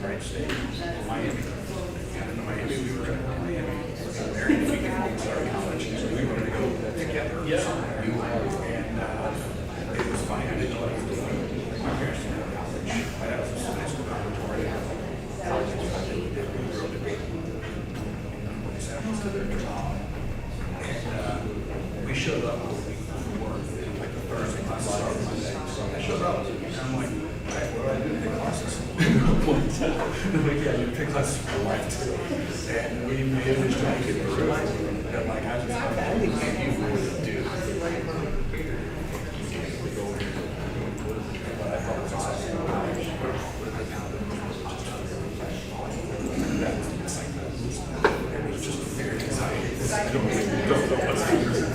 right state, Miami. And in Miami, we were in Miami. There, and we could start college, so we were going to go together. And it was funny. I didn't know what I was doing. My parents didn't go to college. My dad was a high school dormitory. College was about to be a girl degree. And we showed up a week before, like the Thursday class started Monday. So I showed up, and I'm like, all right, what do I do to pick classes? Like, yeah, you pick classes for life too. And we managed to make it through. And like, I just like, I think you would do. But I thought it was awesome. It was just very exciting. I don't know what's happening.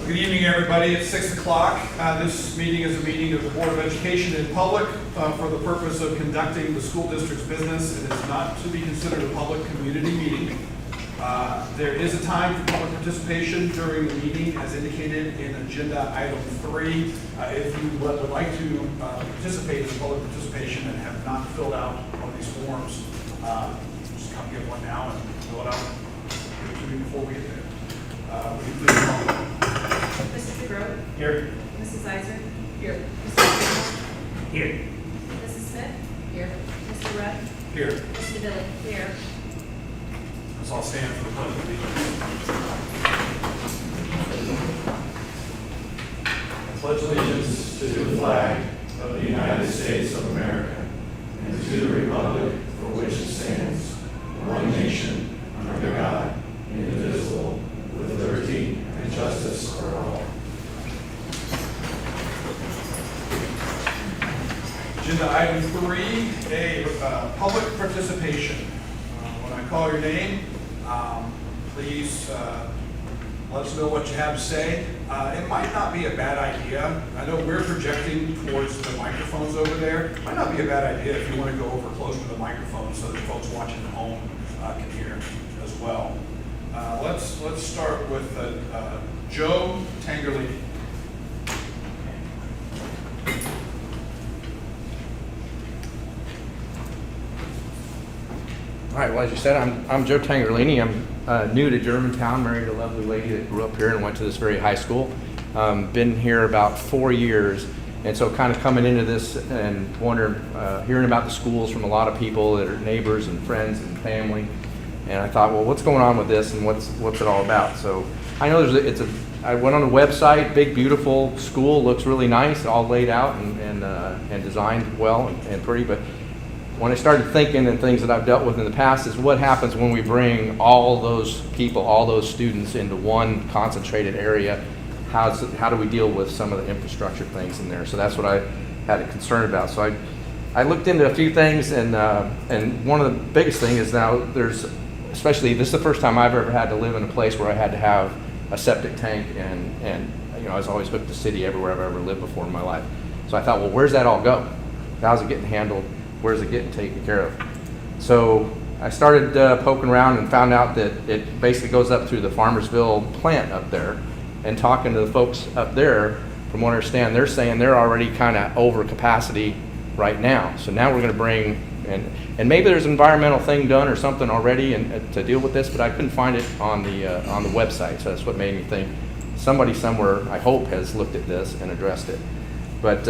Good evening, everybody. It's 6 o'clock. This meeting is a meeting of the Board of Education in public for the purpose of conducting the school district's business. It is not to be considered a public community meeting. There is a time for public participation during the meeting as indicated in agenda item 3. If you would like to participate in public participation and have not filled out one of these forms, just come get one now and fill it out. Give it to me before we get there. Will you please call the roll? Mr. DeGroat? Here. Mrs. Iser? Here. Mr. Campbell? Here. Mrs. Smith? Here. Mr. Rudd? Here. Mr. Billy? Here. Let's all stand for the pledge of allegiance. I pledge allegiance to the flag of the United States of America and to the republic for which it stands, one nation, under God, indivisible, with liberty and justice for all. Agenda item 3, public participation. When I call your name, please let us know what you have to say. It might not be a bad idea. I know we're projecting towards the microphones over there. It might not be a bad idea if you want to go over close to the microphone so that folks watching at home can hear as well. Let's start with Joe Tangerlini. All right, well, as you said, I'm Joe Tangerlini. I'm new to Germantown, married a lovely lady that grew up here and went to this very high school. Been here about 4 years, and so kind of coming into this and wondering, hearing about the schools from a lot of people that are neighbors and friends and family. And I thought, well, what's going on with this and what's it all about? So I know I went on the website, big, beautiful school, looks really nice, all laid out and designed well and pretty, but when I started thinking and things that I've dealt with in the past is what happens when we bring all those people, all those students into one concentrated area. How do we deal with some of the infrastructure things in there? So that's what I had a concern about. So I looked into a few things, and one of the biggest things is now especially this is the first time I've ever had to live in a place where I had to have a septic tank, and I was always hooked to city everywhere I've ever lived before in my life. So I thought, well, where's that all go? How's it getting handled? Where's it getting taken care of? So I started poking around and found out that it basically goes up through the Farmersville plant up there, and talking to the folks up there, from what I understand, they're saying they're already kind of over capacity right now. So now we're going to bring, and maybe there's an environmental thing done or something already to deal with this, but I couldn't find it on the website. So that's what made me think somebody somewhere, I hope, has looked at this and addressed it. But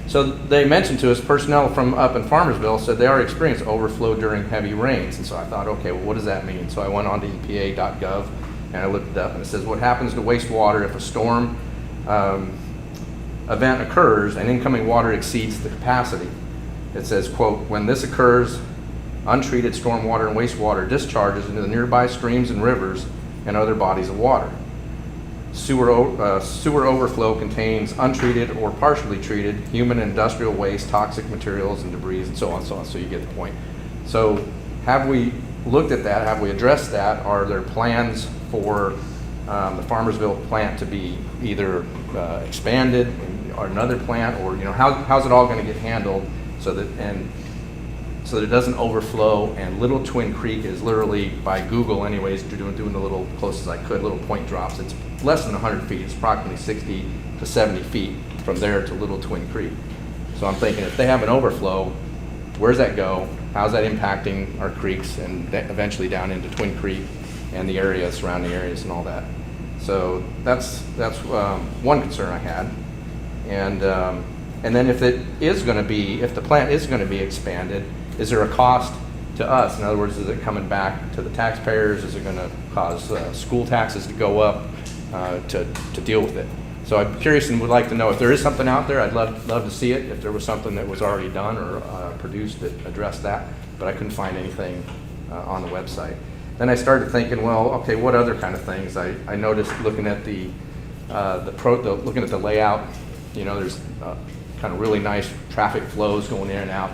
so they mentioned to us, personnel from up in Farmersville said they already experienced overflow during heavy rains. And so I thought, okay, well, what does that mean? So I went on to EPA.gov and I looked it up, and it says what happens to wastewater if a storm event occurs and incoming water exceeds the capacity. It says, quote, when this occurs, untreated stormwater and wastewater discharges into the nearby streams and rivers and other bodies of water. Sewer overflow contains untreated or partially treated human and industrial waste, toxic materials and debris, and so on, so you get the point. So have we looked at that? Have we addressed that? Are there plans for the Farmersville plant to be either expanded or another plant, or how's it all going to get handled so that it doesn't overflow? And Little Twin Creek is literally, by Google anyways, doing the little, close as I could, little point drops. It's less than 100 feet. It's approximately 60 to 70 feet from there to Little Twin Creek. So I'm thinking, if they have an overflow, where's that go? How's that impacting our creeks and eventually down into Twin Creek and the area, surrounding areas and all that? So that's one concern I had. And then if the plant is going to be expanded, is there a cost to us? In other words, is it coming back to the taxpayers? Is it going to cause school taxes to go up to deal with it? So I'm curious and would like to know if there is something out there. I'd love to see it, if there was something that was already done or produced that addressed that, but I couldn't find anything on the website. Then I started thinking, well, okay, what other kind of things? I noticed looking at looking at the layout, there's kind of really nice traffic flows going in and out.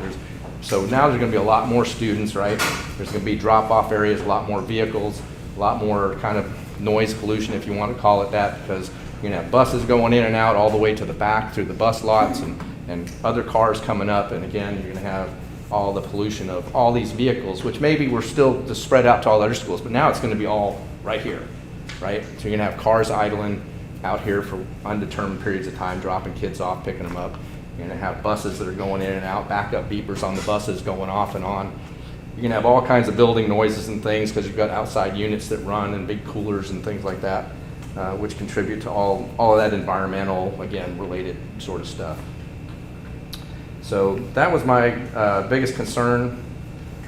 So now there's going to be a lot more students, right? There's going to be drop-off areas, a lot more vehicles, a lot more kind of noise pollution, if you want to call it that, because you're going to have buses going in and out all the way to the back through the bus lots and other cars coming up. And again, you're going to have all the pollution of all these vehicles, which maybe we're still just spread out to all other schools, but now it's going to be all right here, right? So you're going to have cars idling out here for undetermined periods of time, dropping kids off, picking them up. You're going to have buses that are going in and out, backup beepers on the buses going off and on. You're going to have all kinds of building noises and things because you've got outside units that run and big coolers and things like that, which contribute to all of that environmental, again, related sort of stuff. So that was my biggest concern,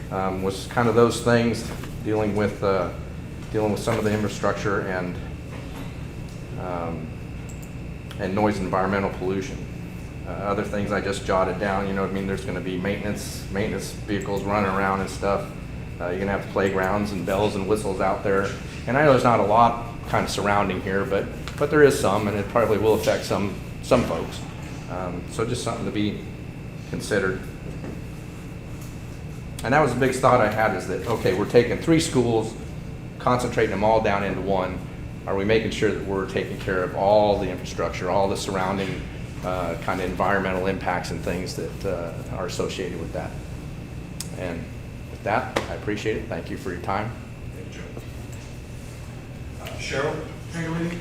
was kind of those things, dealing with some of the infrastructure and noise and environmental pollution. Other things I just jotted down, you know what I mean, there's going to be maintenance vehicles running around and stuff. You're going to have playgrounds and bells and whistles out there. And I know there's not a lot kind of surrounding here, but there is some, and it probably will affect some folks. So just something to be considered. And that was the biggest thought I had, is that, okay, we're taking 3 schools, concentrating them all down into one. Are we making sure that we're taking care of all the infrastructure, all the surrounding kind of environmental impacts and things that are associated with that? And with that, I appreciate it. Thank you for your time. Thank you, Joe. Cheryl? Haley?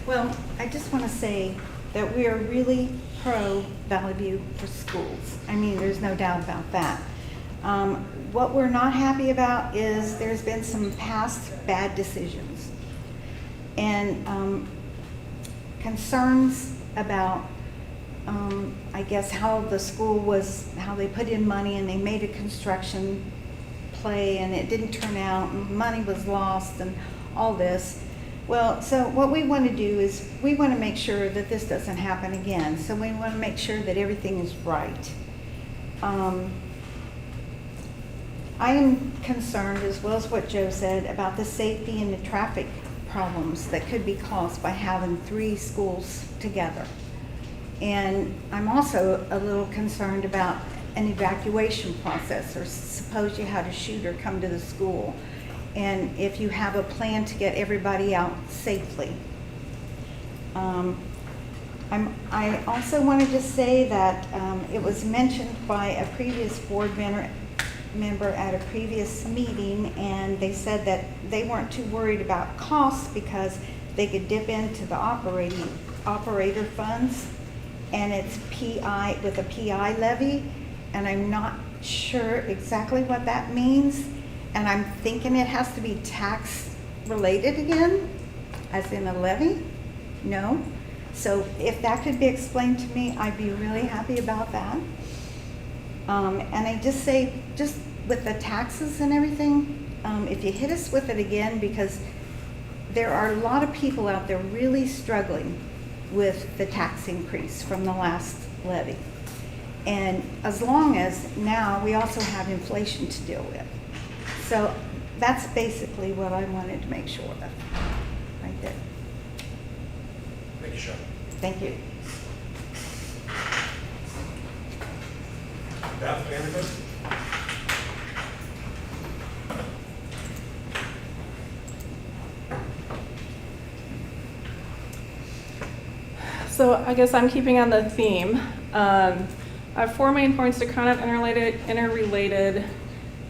Well, I just want to say that we are really pro Valley View for schools. I mean, there's no doubt about that. What we're not happy about is there's been some past bad decisions and concerns about, I guess, how the school was, how they put in money and they made a construction play and it didn't turn out and money was lost and all this. Well, so what we want to do is we want to make sure that this doesn't happen again. So we want to make sure that everything is right. I am concerned, as well as what Joe said, about the safety and the traffic problems that could be caused by having 3 schools together. And I'm also a little concerned about an evacuation process, or suppose you had a shooter come to the school, and if you have a plan to get everybody out safely. I also wanted to say that it was mentioned by a previous board member at a previous meeting, and they said that they weren't too worried about costs because they could dip into the operator funds, and it's PI with a PI levy, and I'm not sure exactly what that means. And I'm thinking it has to be tax related again, as in a levy? No? So if that could be explained to me, I'd be really happy about that. And I just say, just with the taxes and everything, if you hit us with it again, because there are a lot of people out there really struggling with the tax increase from the last levy. And as long as now we also have inflation to deal with. So that's basically what I wanted to make sure of, right there. Thank you, Cheryl. Thank you. Beth, anything? So I guess I'm keeping on the theme. I have 4 main points to kind of interrelated,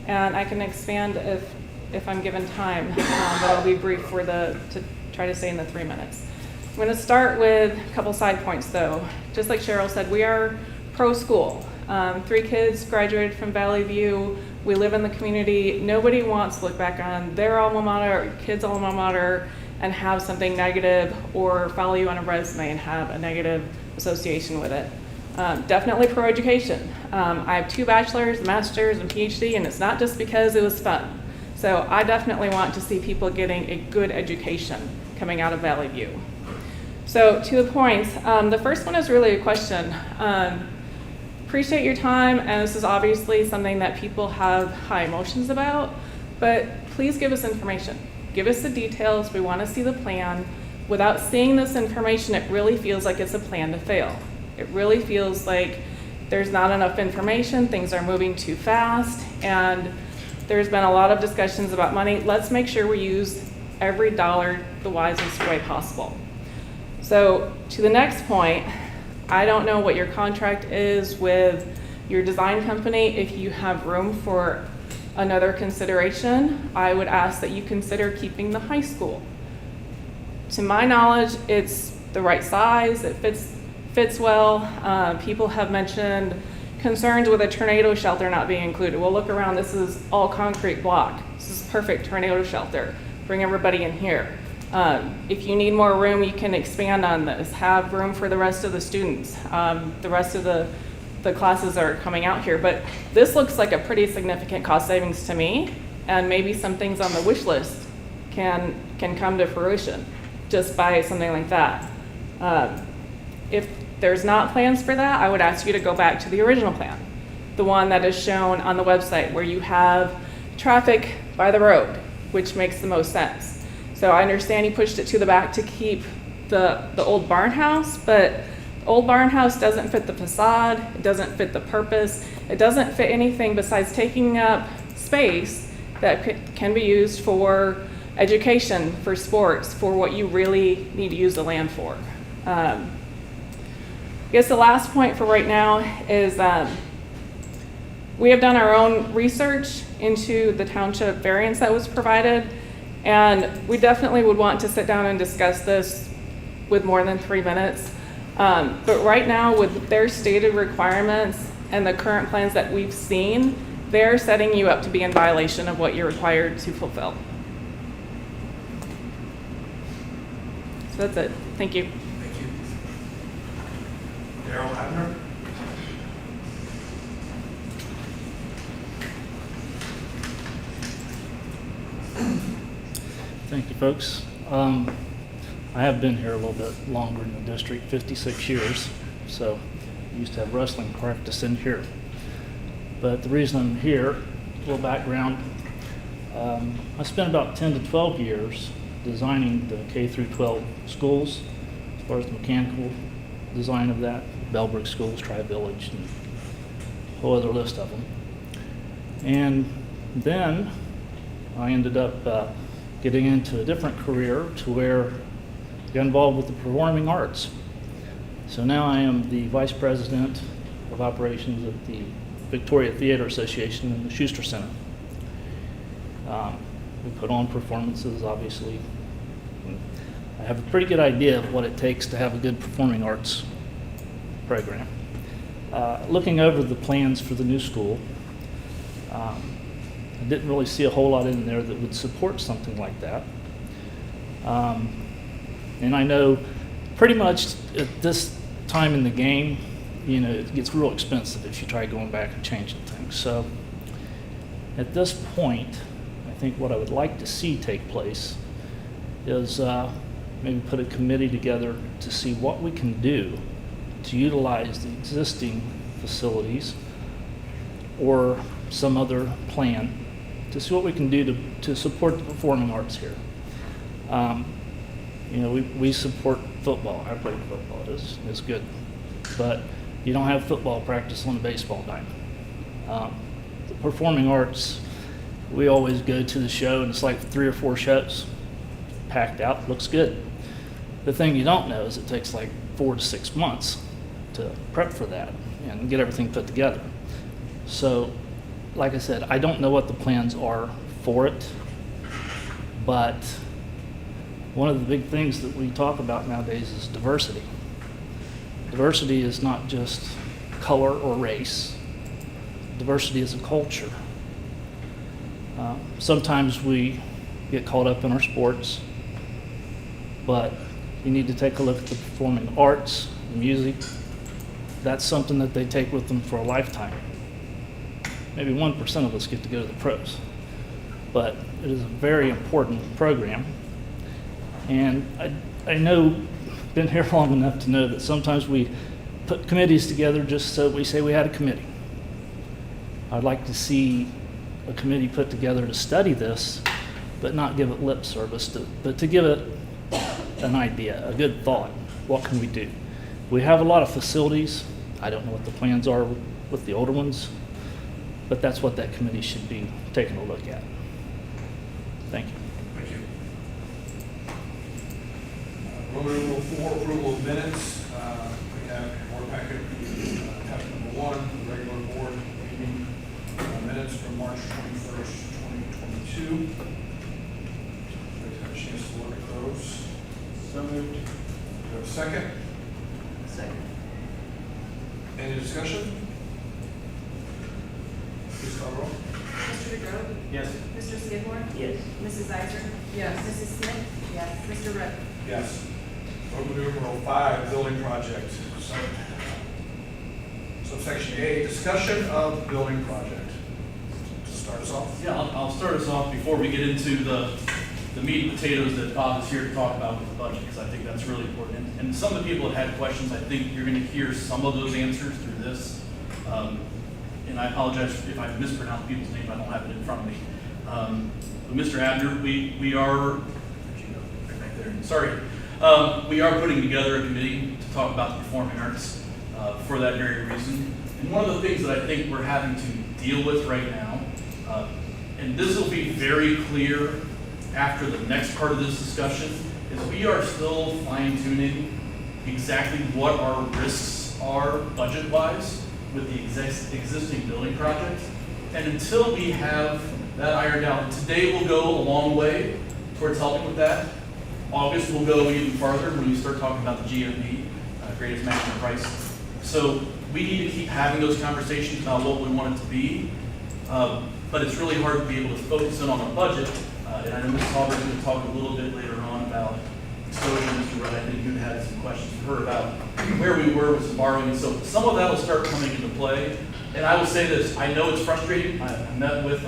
and I can expand if I'm given time, but I'll be brief to try to stay in the 3 minutes. I'm going to start with a couple side points though. Just like Cheryl said, we are pro-school. 3 kids graduated from Valley View. We live in the community. Nobody wants to look back on their alma mater, or kids' alma mater, and have something negative, or follow you on a resume and have a negative association with it. Definitely pro-education. I have 2 bachelor's, master's, and PhD, and it's not just because it was fun. So I definitely want to see people getting a good education coming out of Valley View. So 2 points. The first one is really a question. Appreciate your time, and this is obviously something that people have high emotions about, but please give us information. Give us the details. We want to see the plan. Without seeing this information, it really feels like it's a plan to fail. It really feels like there's not enough information, things are moving too fast, and there's been a lot of discussions about money. Let's make sure we use every dollar the wisest way possible. So to the next point, I don't know what your contract is with your design company. If you have room for another consideration, I would ask that you consider keeping the high school. To my knowledge, it's the right size, it fits well. People have mentioned concerns with a tornado shelter not being included. Well, look around, this is all concrete block. This is perfect tornado shelter. Bring everybody in here. If you need more room, you can expand on this. Have room for the rest of the students. The rest of the classes are coming out here. But this looks like a pretty significant cost savings to me, and maybe some things on the wish list can come to fruition just by something like that. If there's not plans for that, I would ask you to go back to the original plan, the one that is shown on the website where you have traffic by the road, which makes the most sense. So I understand you pushed it to the back to keep the old barn house, but the old barn house doesn't fit the facade, it doesn't fit the purpose, it doesn't fit anything besides taking up space that can be used for education, for sports, for what you really need to use the land for. I guess the last point for right now is we have done our own research into the township variance that was provided, and we definitely would want to sit down and discuss this with more than 3 minutes. But right now, with their stated requirements and the current plans that we've seen, they're setting you up to be in violation of what you're required to fulfill. So that's it. Thank you. Thank you. Daryl Abner? Thank you, folks. I have been here a little bit longer in the district, 56 years, so I used to have wrestling practice in here. But the reason I'm here, a little background, I spent about 10 to 12 years designing the K through 12 schools, as far as the mechanical design of that, Bellbrook Schools, Tri-Village, and a whole other list of them. And then I ended up getting into a different career to where I got involved with the performing arts. So now I am the Vice President of Operations at the Victoria Theater Association in the Schuster Center. We put on performances, obviously. I have a pretty good idea of what it takes to have a good performing arts program. Looking over the plans for the new school, I didn't really see a whole lot in there that would support something like that. And I know pretty much at this time in the game, you know, it gets real expensive if you try going back and changing things. So at this point, I think what I would like to see take place is maybe put a committee together to see what we can do to utilize the existing facilities or some other plan to see what we can do to support the performing arts here. You know, we support football. I played football. It's good. But you don't have football practice on a baseball diamond. The performing arts, we always go to the show, and it's like 3 or 4 shows. Packed out, looks good. The thing you don't know is it takes like 4 to 6 months to prep for that and get everything put together. So, like I said, I don't know what the plans are for it, but one of the big things that we talk about nowadays is diversity. Diversity is not just color or race. Diversity is a culture. Sometimes we get caught up in our sports, but you need to take a look at the performing arts, the music. That's something that they take with them for a lifetime. Maybe 1% of us get to go to the pros, but it is a very important program. And I know, been here long enough to know that sometimes we put committees together just so we say we had a committee. I'd like to see a committee put together to study this, but not give it lip service, but to give it an idea, a good thought. What can we do? We have a lot of facilities. I don't know what the plans are with the older ones, but that's what that committee should be taking a look at. Thank you. Thank you. Roman numeral 4, approval of minutes. We have in board packet, tab number 1, the regular board meeting minutes from March 21st, 2022. Everybody's had a chance to look at those. So moved. Do you have a second? Second. Any discussion? Please call the roll. Mr. DeGrove? Yes. Mr. Skidmore? Yes. Mrs. Iser? Yes. Mrs. Smith? Yes. Mr. Rudd? Yes. Roman numeral 5, building project. Subsection A, discussion of building project. To start us off. Yeah, I'll start us off before we get into the meat and potatoes that Bob is here to talk about with the budget, because I think that's really important. And some of the people that had questions, I think you're going to hear some of those answers through this. And I apologize if I mispronounce people's names, I don't have it in front of me. But Mr. Abner, we are, where'd you go? Right back there. Sorry. We are putting together a committee to talk about the performing arts for that very reason. And one of the things that I think we're having to deal with right now, and this will be very clear after the next part of this discussion, is we are still fine-tuning exactly what our risks are budget-wise with the existing building project. And until we have that ironed out, today will go a long way towards helping with that. August will go even farther when you start talking about the GMP, greatest maximum price. So we need to keep having those conversations about what we want it to be. But it's really hard to be able to focus in on a budget. And I know Ms. Auburn is going to talk a little bit later on about exposure. Mr. Rudd, I think you had some questions for her about where we were with some borrowing. And so some of that will start coming into play. And I will say this, I know it's frustrating. I met with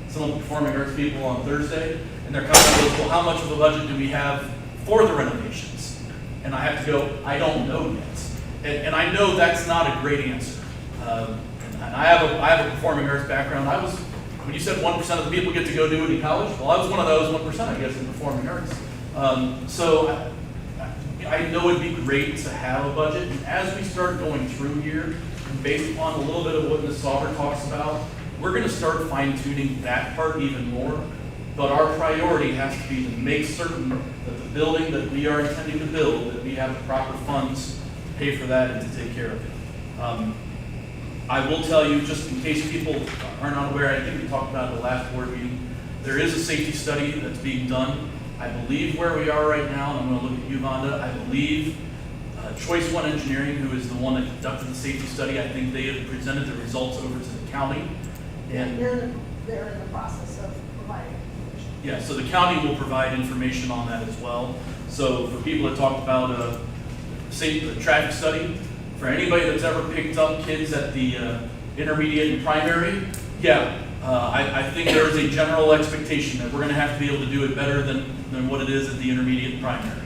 some of the performing arts people on Thursday, and they're coming with, well, how much of a budget do we have for the renovations? And I have to go, I don't know yet. And I know that's not a great answer. And I have a performing arts background. When you said 1% of the people get to go do it in college, well, I was one of those 1%, I guess, in performing arts. So I know it'd be great to have a budget. And as we start going through here, and based upon a little bit of what Ms. Sauber talks about, we're going to start fine-tuning that part even more. But our priority has to be to make certain that the building that we are intending to build, that we have the proper funds to pay for that and to take care of it. I will tell you, just in case people are not aware, I think we talked about it at the last board meeting, there is a safety study that's being done. I believe where we are right now, and I'm going to look at you, Vonda, I believe Choice One Engineering, who is the one that conducted the safety study, I think they have presented the results over to the county. And they're in the process of providing information. yeah, so the county will provide information on that as well. So for people that talked about the traffic study, for anybody that's ever picked up kids at the intermediate and primary, yeah, I think there is a general expectation that we're going to have to be able to do it better than what it is at the intermediate and primary.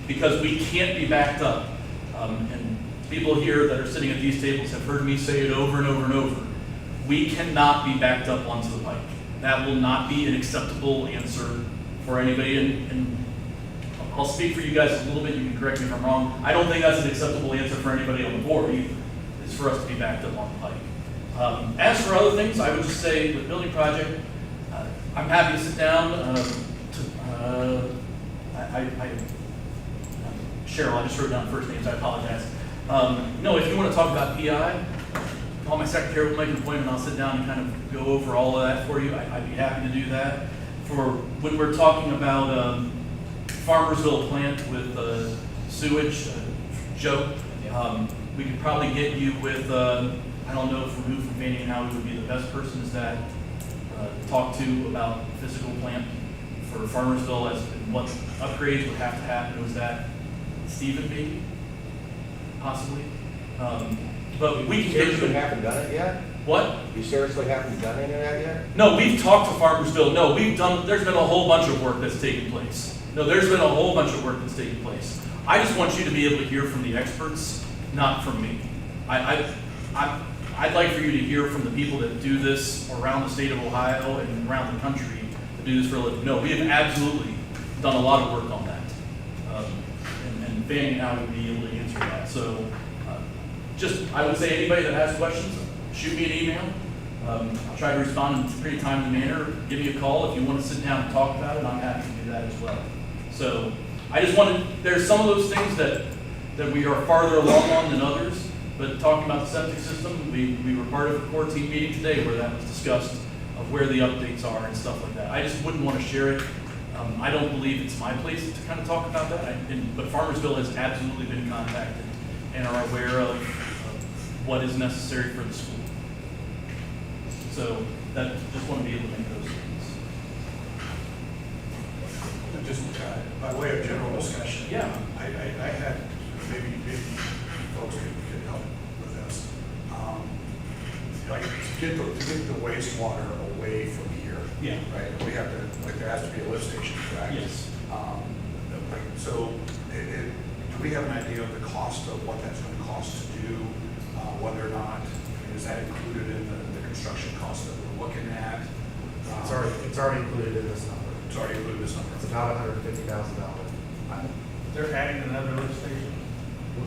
Because we can't be backed up. And people here that are sitting at these tables have heard me say it over and over and over. We cannot be backed up onto the pike. That will not be an acceptable answer for anybody. And I'll speak for you guys a little bit, you can correct me if I'm wrong. I don't think that's an acceptable answer for anybody on the board either, is for us to be backed up on the pike. As for other things, I would just say with building project, I'm happy to sit down. Cheryl, I just wrote down first names, I apologize. No, if you want to talk about PI, call my secretary, we'll make an appointment, I'll sit down and kind of go over all of that for you. I'd be happy to do that. For when we're talking about Farmersville plant with sewage, Joe, we could probably get you with, I don't know if removed from Fanning and Howie would be the best person is that talk to about physical plant for Farmersville as what upgrades would have to happen. Was that Stephen maybe? Possibly. But we can get Seriously you. haven't done it yet? What? You seriously haven't done any of that yet? No, we've talked to Farmersville. No, there's been a whole bunch of work that's taken place. No, there's been a whole bunch of work that's taken place. I just want you to be able to hear from the experts, not from me. I'd like for you to hear from the people that do this around the state of Ohio and around the country that do this for a living. No, we have absolutely done a lot of work on that. And Fanning and I would be able to answer that. So just, I would say anybody that has questions, shoot me an email. I'll try to respond in a pretty timely manner. Give me a call if you want to sit down and talk about it. I'm happy to do that as well. So I just wanted, there's some of those things that we are farther along on than others, but talking about the septic system, we were part of a core team meeting today where that was discussed of where the updates are and stuff like that. I just wouldn't want to share it. I don't believe it's my place to kind of talk about that, but Farmersville has absolutely been contacted and are aware of what is necessary for the school. So that, just want to be able to make those things. Just by way of general discussion. Yeah. I had, maybe folks could help with this. Like to get the wastewater away from here. Yeah. Right, we have to, like there has to be a lift station, correct? Yes. So do we have an idea of the cost of what that's going to cost to do? Whether or not, is that included in the construction cost that we're looking at? It's already included in this number. It's already included in this number. It's about $150,000. They're adding another lift station?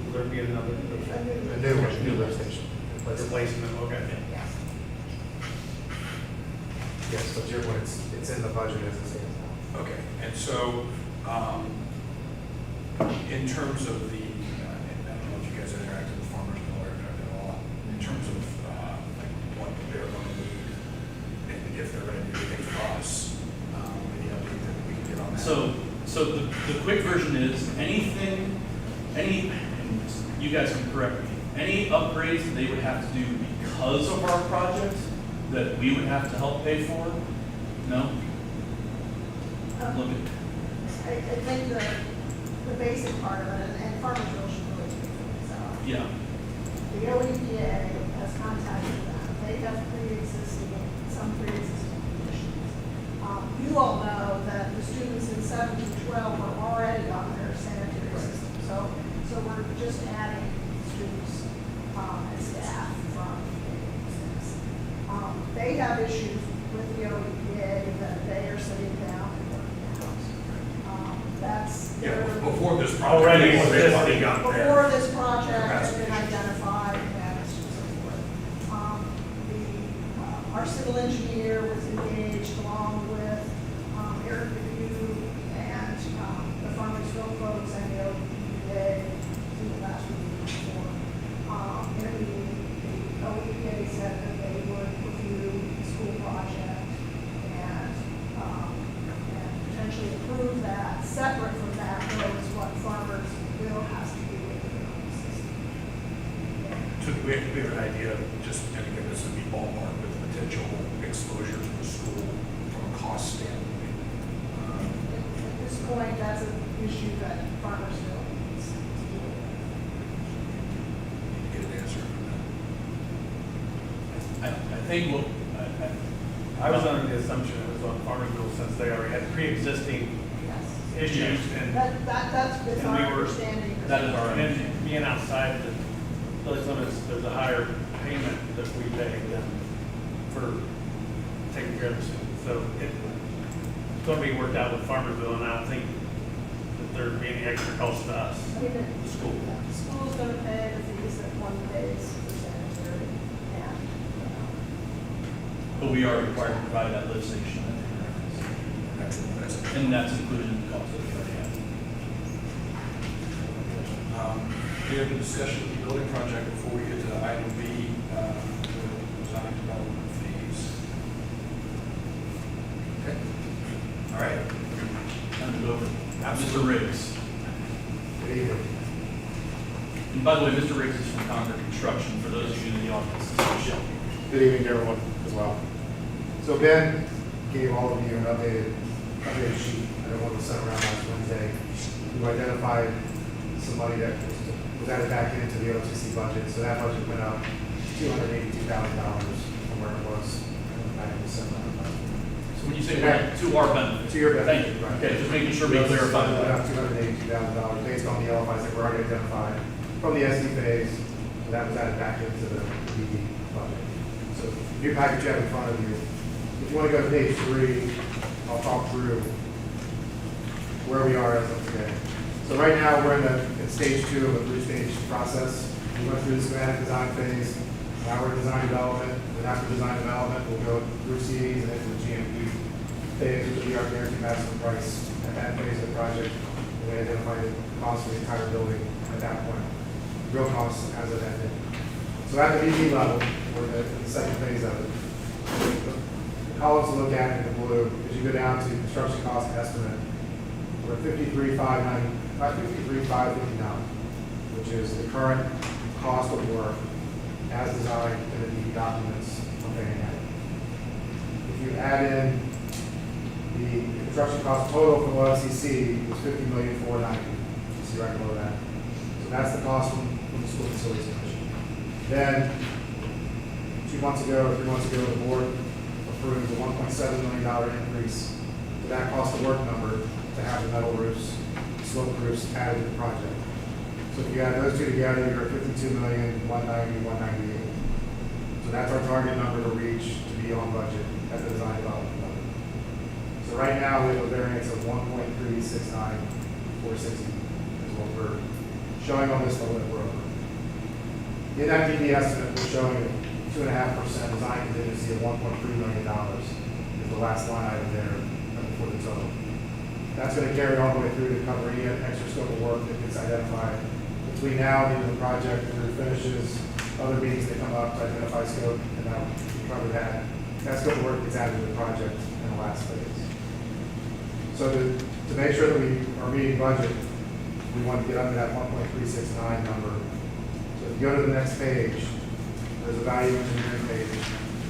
Will there be another? A new lift station. Replacement, okay. Yes, but your point, it's in the budget as it stands now. Okay, and so, in terms of the, I don't know if you guys interacted with Farmersville or interacted at all, in terms of, like, what they're going to need, and if they're going to do anything for us, any update that we can get on that? So the quick version is anything, and you guys can correct me, any upgrades that they would have to do because of our project that we would have to help pay for? No? Look at, I think the basic part of it, and Farmersville should really speak for themselves. yeah, The OEPA has contacted them. They have some pre-existing conditions. You all know that the students in 7 to 12 are already on their sanitary system. So we're just adding students and staff from they have issues with the OEPA that they are sitting down and working out. That's Yeah, their- before this project. Already they've existing. got there. before this project has been Capacity. identified and so forth. Our civil engineer was engaged along with Eric Review and the Farmersville folks and the OEPA in the last meeting before. Interviewing the OEPA said that they would review the school project and potentially approve that. Separate from that, though, is what Farmersville has to do with their own system. So do we have an idea, just kind of give us a ballpark with the potential exposure to the school from a cost standpoint? At this point, that's an issue that Farmersville needs to deal with. Get an answer from that. I think what, I was under the assumption it was on Farmersville since they already had pre-existing Yes. issues and That's been And our we were- understanding. that is our and being outside the village limits, there's a higher payment that we pay them for taking care of the students. So it's going to be worked out with Farmersville, and I don't think that there'd be any extra cost to us, I mean, the school. the school's gonna pay the fees that one pays for sanitary and, but we are required to provide that lift station. That's And that's included in the cost that we already have. We have a discussion of the building project before we get to item B, the design development fees. Okay. All right. Time to go over. Mr. Riggs. Good evening. And by the way, Mr. Riggs is from Concord Construction, for those of you in the audience. Good evening to everyone as well. So Ben gave all of you an updated sheet. I don't want to send around last Wednesday. We identified some money that was added back into the OTC budget. So that budget went up $282,000 from where it was back in December. So when you say to our benefit. To your benefit. Thank you. Right. Okay, just making sure we clarify Went that. up $282,000 based on the LFIs that were already identified from the SD phase. And that was added back into the DD budget. So your package you have in front of you. If you want to go to page 3, I'll talk through where we are as of today. So right now, we're in stage 2 of a 3-stage process. We went through the schematic design phase, now we're in design development, and after design development, we'll go through CDs and into the GMP phase, which will be our guaranteed maximum price at that phase of the project. And we identify the cost of the entire building at that point, real costs as of that day. So at the BD level, we're in the second phase of it. The columns to look at in the blue, as you go down to construction cost estimate, we're at 53,559, which is the current cost of work as designed in the DD documents from Fannie Mae. If you add in the construction cost total from OFCC was $50,490,000. You see right below that. So that's the cost from the School Facilities Commission. Then 3 months ago, the board approved a $1.7 million increase to that cost of work number to have the metal roofs, slope roofs added to the project. So if you add those two together, you're at $52,190,198. So that's our target number to reach to be on budget at the design development level. So right now we have a variance of 1.369460 is what we're showing on this level that we're over. In that DD estimate, we're showing a 2.5% design contingency of $1.3 million is the last line item there for the total. That's going to carry all the way through to cover any extra scope of work that gets identified between now and the end of the project, through finishes, other meetings that come up to identify scope, and now we cover that. That scope of work gets added to the project in the last phase. So to make sure that we are meeting budget, we want to get under that 1.369 number. So if you go to the next page, there's a value engineering page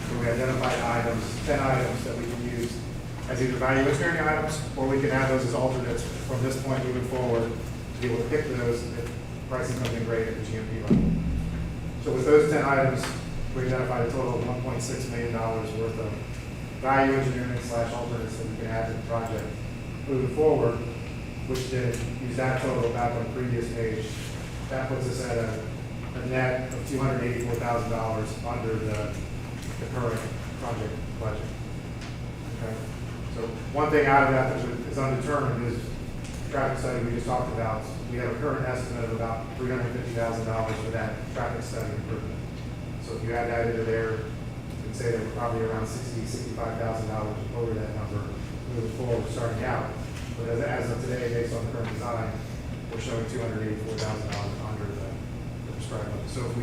where we identify items, 10 items that we can use as either value engineering items, or we can add those as alternates from this point moving forward to be able to pick those if pricing comes in great at the GMP level. So with those 10 items, we identified a total of $1.6 million worth of value engineering / alternates that we can add to the project moving forward, which then use that total back on the previous page. That puts us at a net of $284,000 under the current project budget. Okay. So one thing out of that that is undetermined is the traffic study we just talked about. We have a current estimate of about $350,000 for that traffic study improvement. So if you add that into there, you can say that we're probably around $65,000 over that number moving forward, starting out. But as of today, based on the current design, we're showing $284,000 under the prescribed level. So if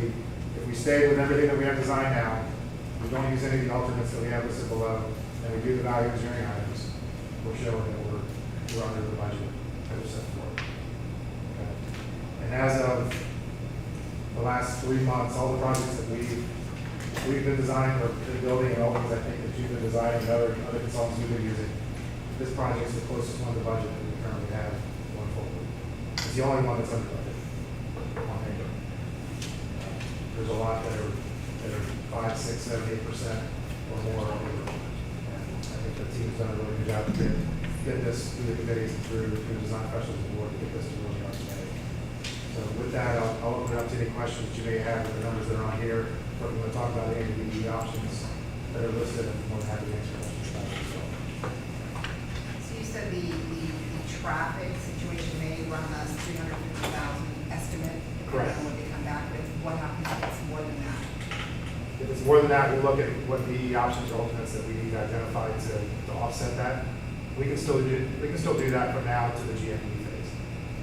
we stay with everything that we have designed now, we don't use any of the alternates that we have listed below, and we do the value engineering items, we're showing that we're under the budget that was set forth. Okay. And as of the last 3 months, all the projects that we've been designing or been building, and all the ones I think that you've been designing and other consultants we've been using, this project is the closest one to budget that we currently have going forward. It's the only one that's under budget on paper. There's a lot that are 5, 6, 7, 8% or more over. And I think the team's done a really good job to get this through the committees and through the design professionals board to get this to really our committee. So with that, I'll open it up to any questions that you may have with the numbers that are on here. But we're going to talk about any of the options that are listed, and we're more than happy to answer questions about it as well. So you said the traffic situation may run us 350,000 estimate. Correct. Depending on what they come back with. What happens if it's more than that? If it's more than that, we look at what the options or alternates that we need to identify to offset that. We can still do that from now to the GMP phase.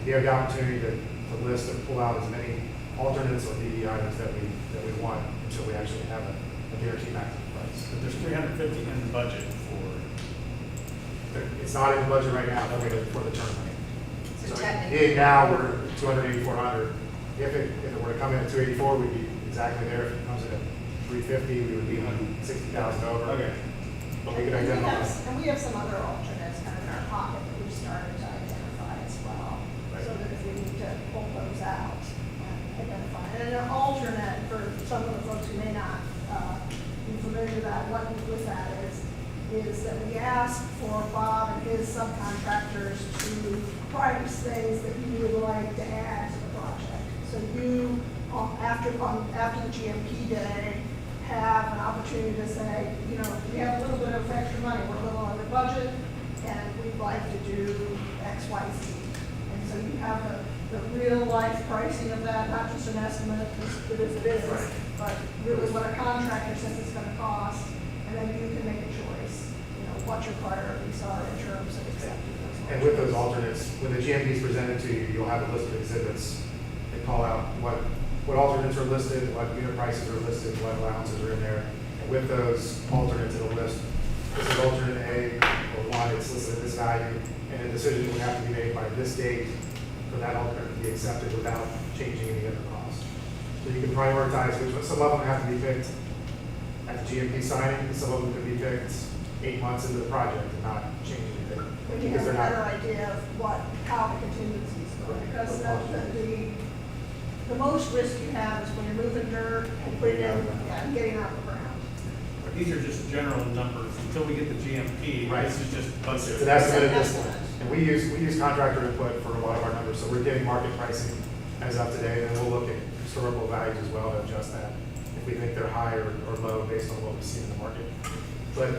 We have the opportunity to list or pull out as many alternates or DD items that we want until we actually have a guaranteed maximum price. But there's 350 in the budget for. It's not in the budget right now, but for the term money. So So technically- now we're 280,400. If it were to come in at 284, we'd be exactly there. If it comes in at 350, we would be 160,000 over. Okay. But we could identify. And we have some other alternates kind of in our pocket that we've started to identify as well. Right. So that if we need to pull those out and identify. And an alternate for some of the folks who may not be familiar with that, what with that is that we ask for Bob and his subcontractors to price things that you would like to add to the project. So you, after the GMP day, have an opportunity to say, you know, we have a little bit of extra money, we're a little under budget, and we'd like to do X, Y, Z. And so you have the real life pricing of that, not just an estimate, as good as it is, Right. but really what a contractor says it's gonna cost, and then you can make a choice, you know, what your priorities are in terms of accepting those. And with those alternates, when the GMP is presented to you, you'll have a list of exhibits. They call out what alternates are listed, what unit prices are listed, what allowances are in there. And with those alternates, it'll list, this is alternate A or one, it's listed at this value, and a decision would have to be made by this date for that alternate to be accepted without changing any other costs. So you can prioritize which, some of them have to be picked at the GMP signing, some of them could be picked 8 months into the project and not change anything. When you have a better idea of how the contingencies go, because the most risk you have is when you're moving dirt and putting it in, and getting out of the ground. These are just general numbers. Until we get the GMP, Right. this is just budget. It's an estimate at this It's an point. estimate. And we use contractor input for a lot of our numbers, so we're getting market pricing as of today, and then we'll look at historical values as well to adjust that if we think they're high or low based on what we see in the market. But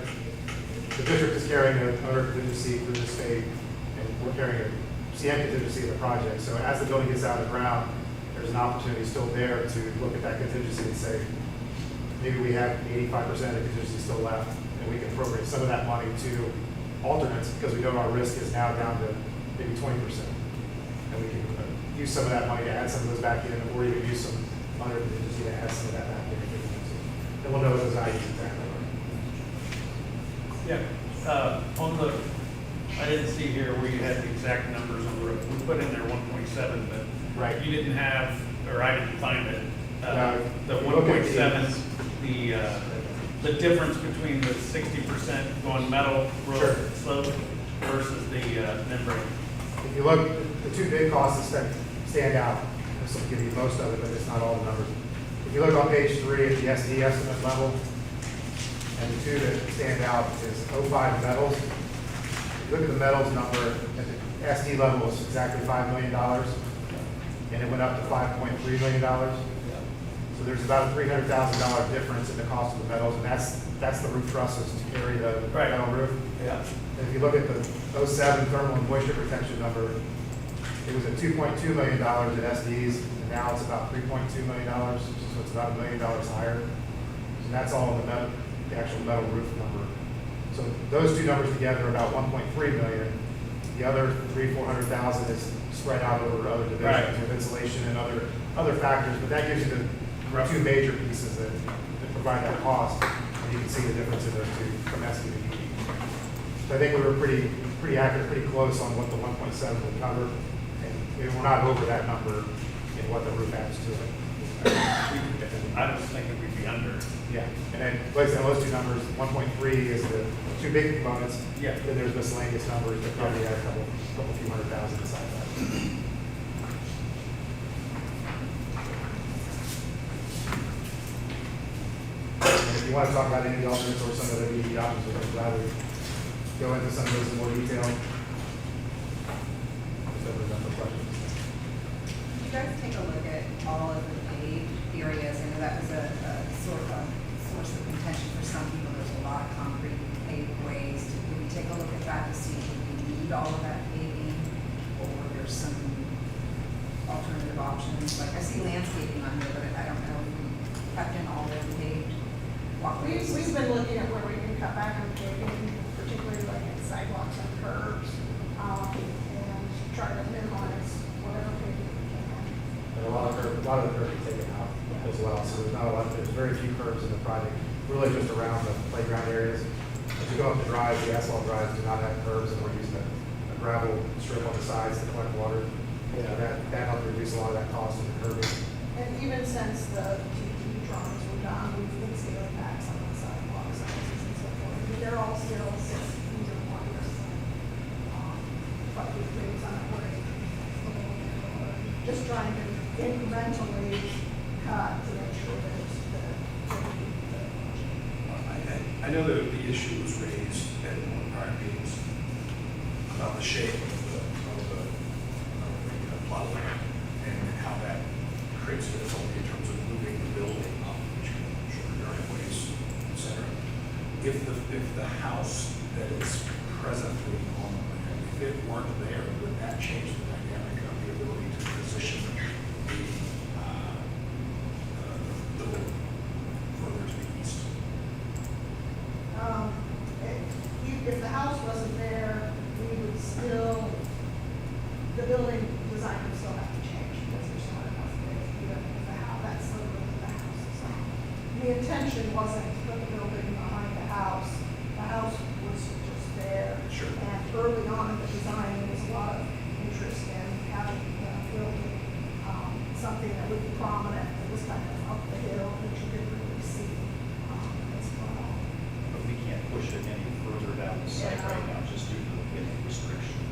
the district is carrying an owner contingency through this phase, and we're carrying a CM contingency in the project. So as the building gets out of the ground, there's an opportunity still there to look at that contingency and say, maybe we have 85% of the contingency still left, and we can appropriate some of that money to alternates, because we know our risk is now down to maybe 20%. And we can use some of that money to add some of those back in, or even use some other contingency to add some of that back in. And we'll know what those values exactly are. Yeah, on the, I didn't see here where you had the exact numbers on the roof. We put in there 1.7, but Right. you didn't have, or I didn't find it. The if you look at 1.7, the difference between the 60% going metal Sure. roof slope versus the membrane. If you look, the two big costs that stand out, this will give you most of it, but it's not all the numbers. If you look on page 3 at the SD estimate level, and the two that stand out is 05 metals. If you look at the metals number, at the SD level, it's exactly $5 million, and it went up to $5.3 million. So there's about a $300,000 difference in the cost of the metals, and that's the roof trusses to carry the Right. metal roof. Yeah. And if you look at the 07 thermal and moisture protection number, it was at $2.2 million at SDs, and now it's about $3.2 million, so it's about $1 million higher. And that's all in the actual metal roof number. So those two numbers together are about 1.3 million. The other 400,000 is spread out over other divisions Right. with insulation and other factors, but that gives you the two major pieces that provide that cost. And you can see the difference in those two from SD to ED. So I think we were pretty accurate, pretty close on what the 1.7 would cover, and we're not over that number in what the roof adds to it. I was thinking we'd be under. Yeah, and then, like I said, those two numbers, 1.3 is the two big components. Yeah. Then there's miscellaneous numbers that probably add a couple few $100,000 inside that. And if you want to talk about any of the alternates or some of the ED options, we'd gladly go into some of those in more detail. Just open it up for questions. Did you guys take a look at all of the paved areas? I know that was a sort of a source of contention for some people. There's a lot of concrete paved ways. Did we take a look at that to see if we need all of that paving, or there's some alternative options? Like I see landscaping on here, but I don't know if we kept in all the paved walkways. We've been looking at where we can cut back on paving, particularly like at sidewalks and curbs, and try to minimize whatever paving we can. And a lot of the curves are taken out as well, so there's very few curves in the project, really just around the playground areas. As you go up the drive, the asphalt drives do not have curves, and we're using a gravel strip on the sides to collect water. Yeah. That helped reduce a lot of that cost in the curbing. And even since the TT drawings were done, we've been sealing packs on the sidewalks and so forth. I mean, they're all still 6 feet or more. But we've made some upgrade. Just trying to incrementally cut to make sure that it's I know that the issue was raised at one of our meetings about the shape of the plot line and how that creates difficulty in terms of moving the building up, which I'm sure driveways, et cetera. If the house that is presently on the plan, if it weren't there, would that change the dynamic of the ability to position the building further to the east? If the house wasn't there, we would still, the building design would still have to change because there's not enough space, even if the house, that's the width of the house. So the intention wasn't to put the building behind the house. The house was just there. Sure. And early on in the design, there was a lot of interest in having the building, something that would be prominent, that was kind of up the hill, that you could really see, as well. But we can't push it any further down the site right now, just due to the width restriction.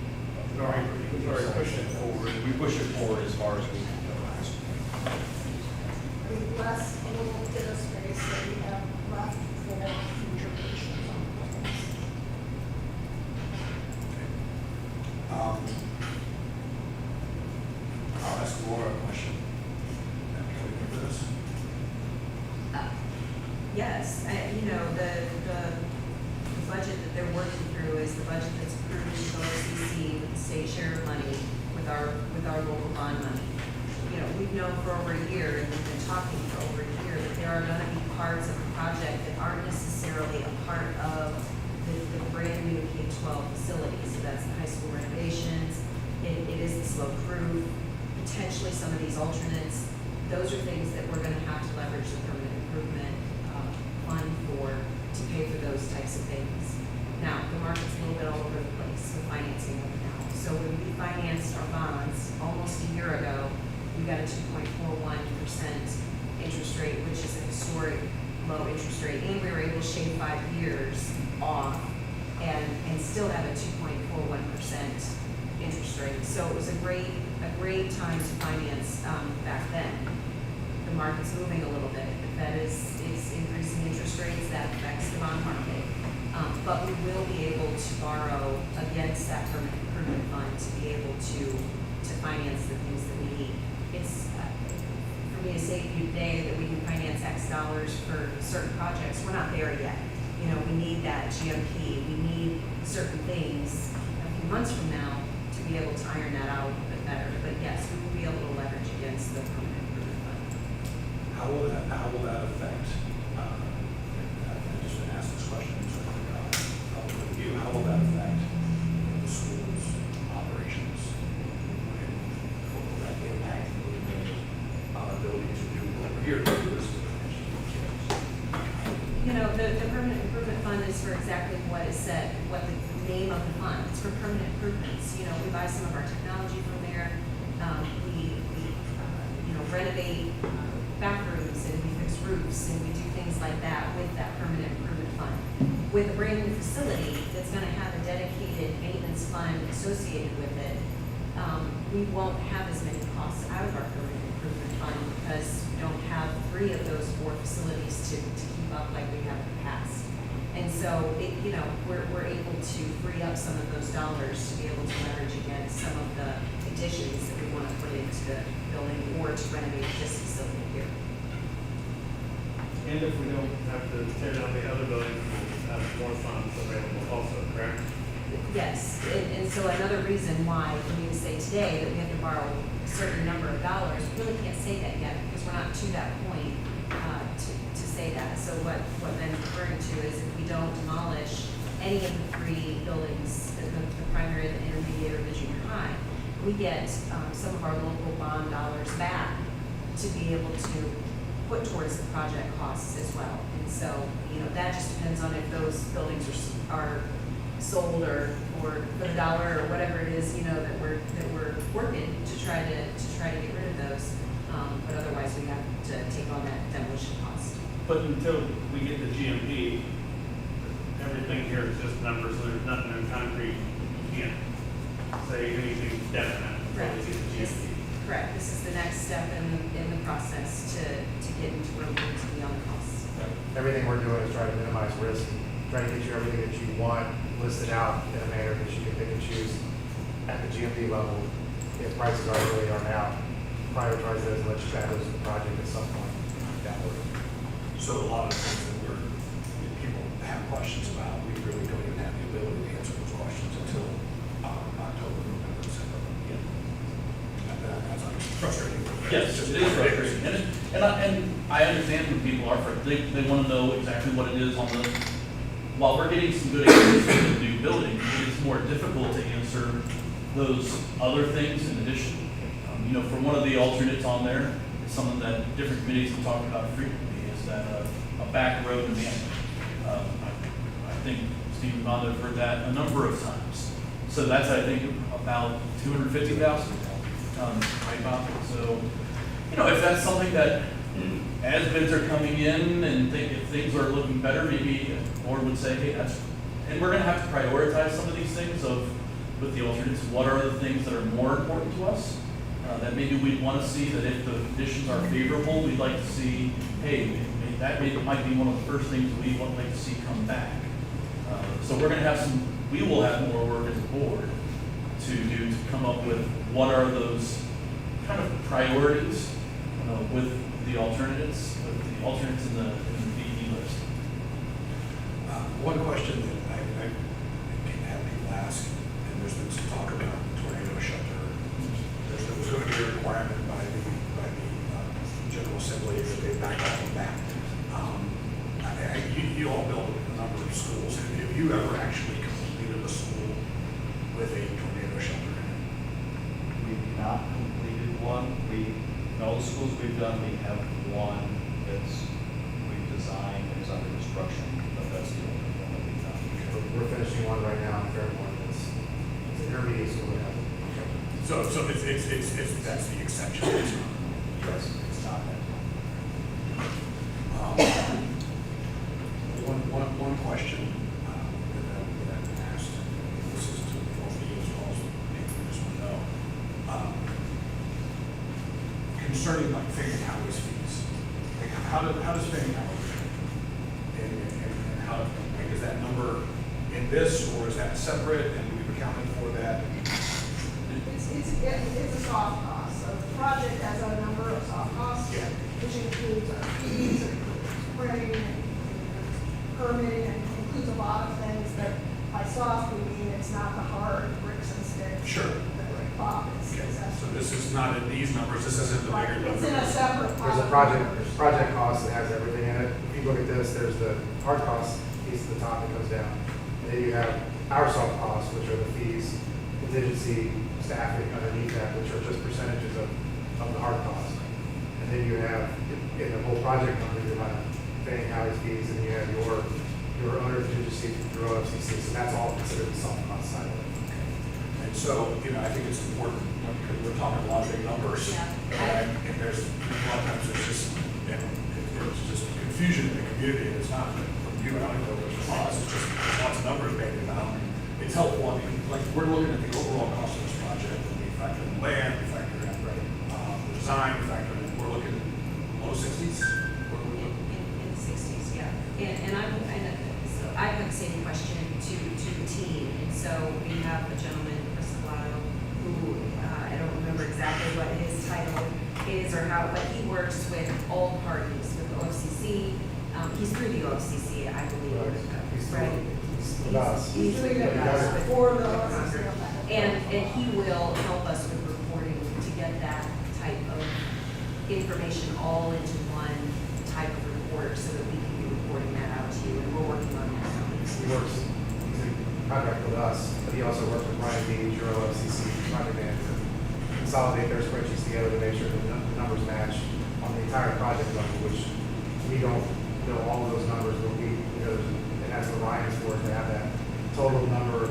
We've already pushed it forward. We push it forward as far as we can go. The less, a little bit of space that we have left for future patients on the plans. I'll ask Laura a question. Can we go for this? Yes, you know, the budget that they're working through is the budget that's approved in OCC with the state share of money with our local bond money. You know, we've known for over a year, and we've been talking for over a year, that there are gonna be parts of the project that aren't necessarily a part of the brand new K-12 facility. So that's the high school renovations, it is the slope roof, potentially some of these alternates. Those are things that we're gonna have to leverage the permanent improvement fund to pay for those types of things. Now, the market's a little bit all over the place with financing right now. So when we financed our bonds almost a year ago, we got a 2.41% interest rate, which is a historic low interest rate, and we were able to shave 5 years off and still have a 2.41% interest rate. So it was a great time to finance back then. The market's moving a little bit. The Fed is increasing interest rates, that affects the bond market. But we will be able to borrow against that permanent improvement fund to be able to finance the things that we need. It's, for me to say to you today that we can finance X dollars for certain projects, we're not there yet. You know, we need that GMP, we need certain things a few months from now to be able to iron that out a little bit better. But yes, we will be able to leverage against the permanent improvement fund. How will that affect, I've just been asked this question, so public review, how will that affect the school's operations? And what will that impact our ability to do over here? You know, the permanent improvement fund is for exactly what is said, what the name of the fund, it's for permanent improvements. You know, we buy some of our technology from there, we renovate bathrooms, and we fix roofs, and we do things like that with that permanent improvement fund. With a brand new facility that's gonna have a dedicated maintenance fund associated with it, we won't have as many costs out of our permanent improvement fund because we don't have 3 of those 4 facilities to keep up like we have in the past. And so, we're able to free up some of those dollars to be able to leverage against some of the additions that we want to put into the building or to renovate this facility here. And if we don't have to tear down the other building, we'll have more funds available also, correct? Yes, and so another reason why for me to say today that we have to borrow a certain number of dollars, we really can't say that yet because we're not to that point to say that. So what Ben's referring to is if we don't demolish any of the 3 buildings, the primary, the intermediate, or the junior high, we get some of our local bond dollars back to be able to put towards the project costs as well. And so, that just depends on if those buildings are sold or for the dollar or whatever it is, that we're working to try to get rid of those. But otherwise, we have to take on that demolition cost. But until we get the GMP, everything here is just numbers, so there's nothing in concrete. You can't say anything definite until we get the GMP. Correct. This is the next step in the process to get into where we need to be on the costs. Everything we're doing is trying to minimize risk, trying to get you everything that you want listed out in a manner that you can pick and choose at the GMP level. If prices are where they are now, prioritize those and let you add those to the project at some point down the road. So a lot of the things that people have questions about, we really don't even have the ability to answer those questions until October, November, December. Yeah. That's understandable. frustrating. Yes, it is frustrating, and I understand when people are frustrated, they want to know exactly what it is on the, while we're getting some good answers for the new building, it's more difficult to answer those other things in addition. You know, for one of the alternates on there, it's something that different committees have talked about frequently, is that a back road demand. I think Steve and Rhonda have heard that a number of times. So that's, I think, about 250,000, right, Bob? So, you know, if that's something that, as bids are coming in and if things are looking better, maybe the board would say, hey, that's, and we're gonna have to prioritize some of these things with the alternates, what are the things that are more important to us? That maybe we'd wanna see that if the conditions are favorable, we'd like to see, hey, that might be one of the first things we would like to see come back. So we're gonna have we will have more work as a board to do to come up with what are those kind of priorities with the alternates in the VE list. One question that I can have people ask, and there's been some talk about tornado shelter. There was going to be a requirement by the General Assembly that they back up on that. You all built a number of schools. Have you ever actually completed a school with a tornado shelter in it? We've not completed one. In all the schools we've done, we have one we've designed and is under construction, but that's the only one that we've done. We're finishing one right now in Fairmont. It's an intermediate school that has it. So that's the exception. Yes, it's not that. One question that I've been asked, this is to both of you as well as maybe we just want to know, concerning like Fanning Howie's fees. Like how does Fanning Howie and how like, is that number in this, or is that separate, and we've accounted for that? It's a soft cost, so the project has a number of soft costs, Yeah. which includes our fees, it includes printing, it includes permitting, and includes a lot of things that by soft we mean it's not the hard bricks and sticks. Sure. That like Bob is. Okay, so this is not in these numbers, this isn't the bigger number. It's in a separate. There's a project cost that has everything in it. If you look at this, there's the hard cost piece at the top that goes down. And then you have our soft costs, which are the fees, contingency, staffing underneath that, which are just percentages of the hard cost. And then you have, in the whole project number, you have Fanning Howie's fees, and you have your owner contingency, your OFCC, so that's all considered the soft cost side of it. And so, you know, I think it's important, because we're talking a lot of big numbers. Yeah. And there's, a lot of times there's just, you know, it's just confusion in the community, and it's not from you, I don't know what it's from us, it's just there's lots of numbers bandied about. It's helpful, I mean, like, we're looking at the overall cost of this project, and we factor in land, we factor in the design, we factor in, we're looking at low 60s. In the 60s, yeah. So I have the same question to the team. And so we have a gentleman, Chris Collado, who I don't remember exactly what his title is or how, but he works with all parties, with the OFCC. He's through the OFCC, I believe. Right? With us. He's doing it Yeah. for the OFCC. And he will help us with reporting to get that type of information all into one type of report so that we can be reporting that out to you. And we're working on that. He works, he's in contract with us, but he also works with Brian Dean, your OFCC project manager, consolidate their spreadsheets together to make sure that the numbers match on the entire project level, which we don't know all of those numbers, but and that's what Ryan is for, to have that total number of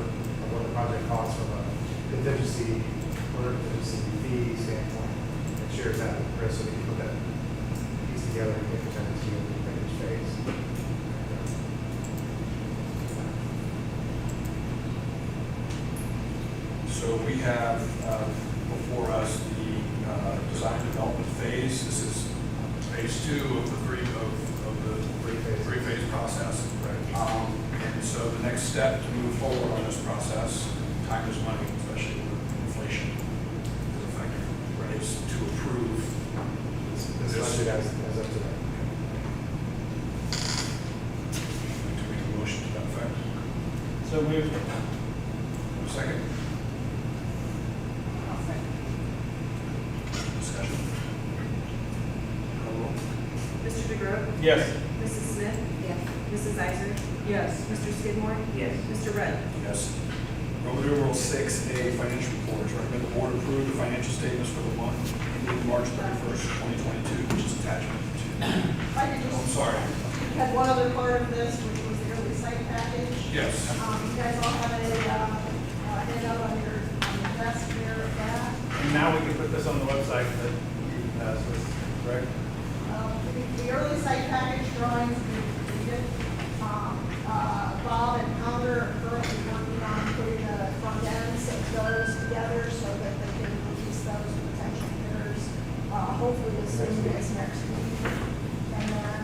what the project costs from a contingency fee standpoint, and shares that with Chris, so we can put that piece together and get presented to you in the finished phase. So we have before us the design development phase. This is phase 2 of the three-phase process. And so the next step to move forward on this process, time is money, especially with inflation is a factor, is to approve This budget as of today. to make a motion to that effect. So moved. Second? Discussion? Brooke? Yes. Mrs. Smith? Yes. Mrs. Iser? Yes. Mr. Skidmore? Yes. Mr. Rudd? Yes. Roman numeral 6A, financial reports. Recommend the board approve the financial statements for the month ending March 31st, 2022, which is attachment 2. I could Oh, I'm just, sorry. we had one other part of this, which was the early site package. Yes. You guys all have a handout on your desk there of that. And now we can put this on the website that you passed us, correct? The early site package drawings we completed. Bob and Pounder are currently working on putting the front ends of those together so that they can release those to potential bidders, hopefully as soon as next week. And then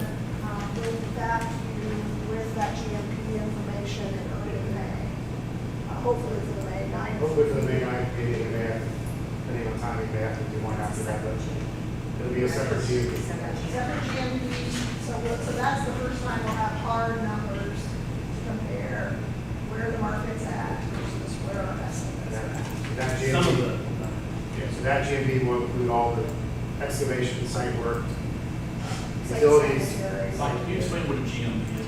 we'll be back to you with that GMP information in early May. Hopefully for the May 9th. Hopefully for the May 9th meeting, and may have, depending on timing, may have to do one after that, but it'll be a separate GMP. Separate GMP, so that's the first time we'll have hard numbers to compare where the market's at versus where our estimates are at. That Some of GMP, the, yeah, so that GMP will include all the excavation, site work, Site utilities. sanitary, Mike, can you explain what a GMP is?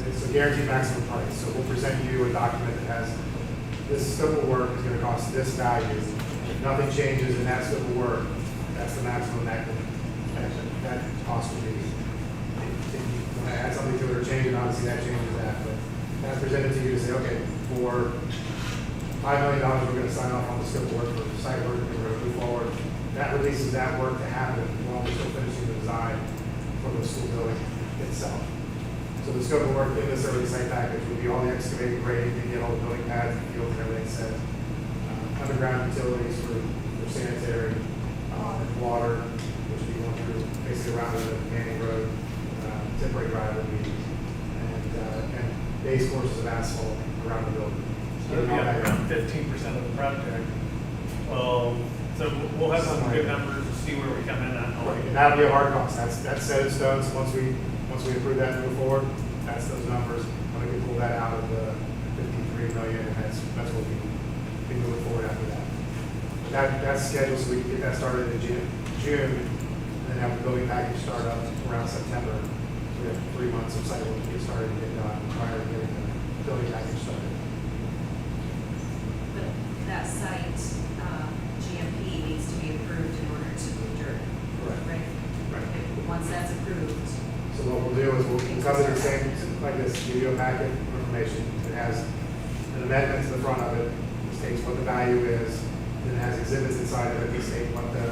It's a guaranteed maximum price, so we'll present you a document that has, this scope of work is gonna cost this value. If nothing changes in that scope of work, that's the maximum that cost will be. If you want to add something to it or change it, obviously that changes that, but that's presented to you to say, okay, for $5 million, we're gonna sign off on the scope of work for site work, and we're gonna move forward. That releases that work to happen while we're still finishing the design for the school building itself. So the scope of work in this early site package will be all the excavating, grading, to get all the building pads, and fields, and everything set. Underground utilities for sanitary, water, which will be going through basically around the Manning Road, temporary drive will be, and base courses of asphalt around the building. so it'll be up around 15% of the project. Well, so we'll have some good numbers to see where we come in at. And that'll be a hard cost. That's set in stone. So once we approve that and move forward, that's those numbers. When we can pull that out of the 53 million, and that's what we move forward after that. But that's scheduled so we can get that started in June, and then have the building package start up around September. So we have 3 months of site work to get started and get done prior to getting the building package started. But that site, GMP needs to be approved in order to move dirt, right? Right. Once that's approved, So what we'll do is we'll cover the same, like this, give you a packet of information. It has an amendment to the front of it, it states what the value is, and it has exhibits inside of it that state what the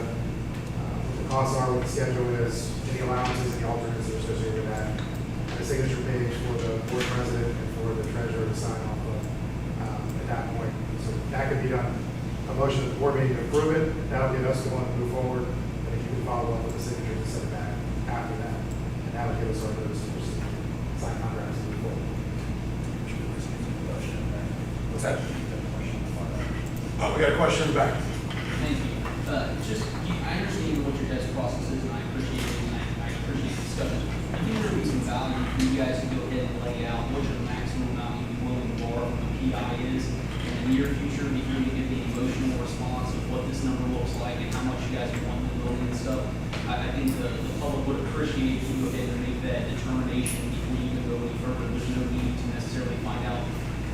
costs are, what the schedule is, any allowances, any alternates that are associated with that. And a signature page for the board president and for the treasurer to sign off of at that point. So that could be done, a motion at the board meeting to approve it, that'll get us going to move forward, and if you can follow up with the signature to send it back after that. And that would give us our notice to proceed, sign contracts and move forward. What's that? Oh, we got a question in the back. Thank you. I understand what your test process is, and I appreciate it, and I appreciate the discussion. I think there would be some value for you guys to go ahead and lay out what your maximum amount you'd be willing to borrow from the PI is in the near future, before you get the emotional response of what this number looks like and how much you guys want in the building and stuff. I think the public would appreciate if you go ahead and make that determination before you can go any further. There's no need to necessarily find out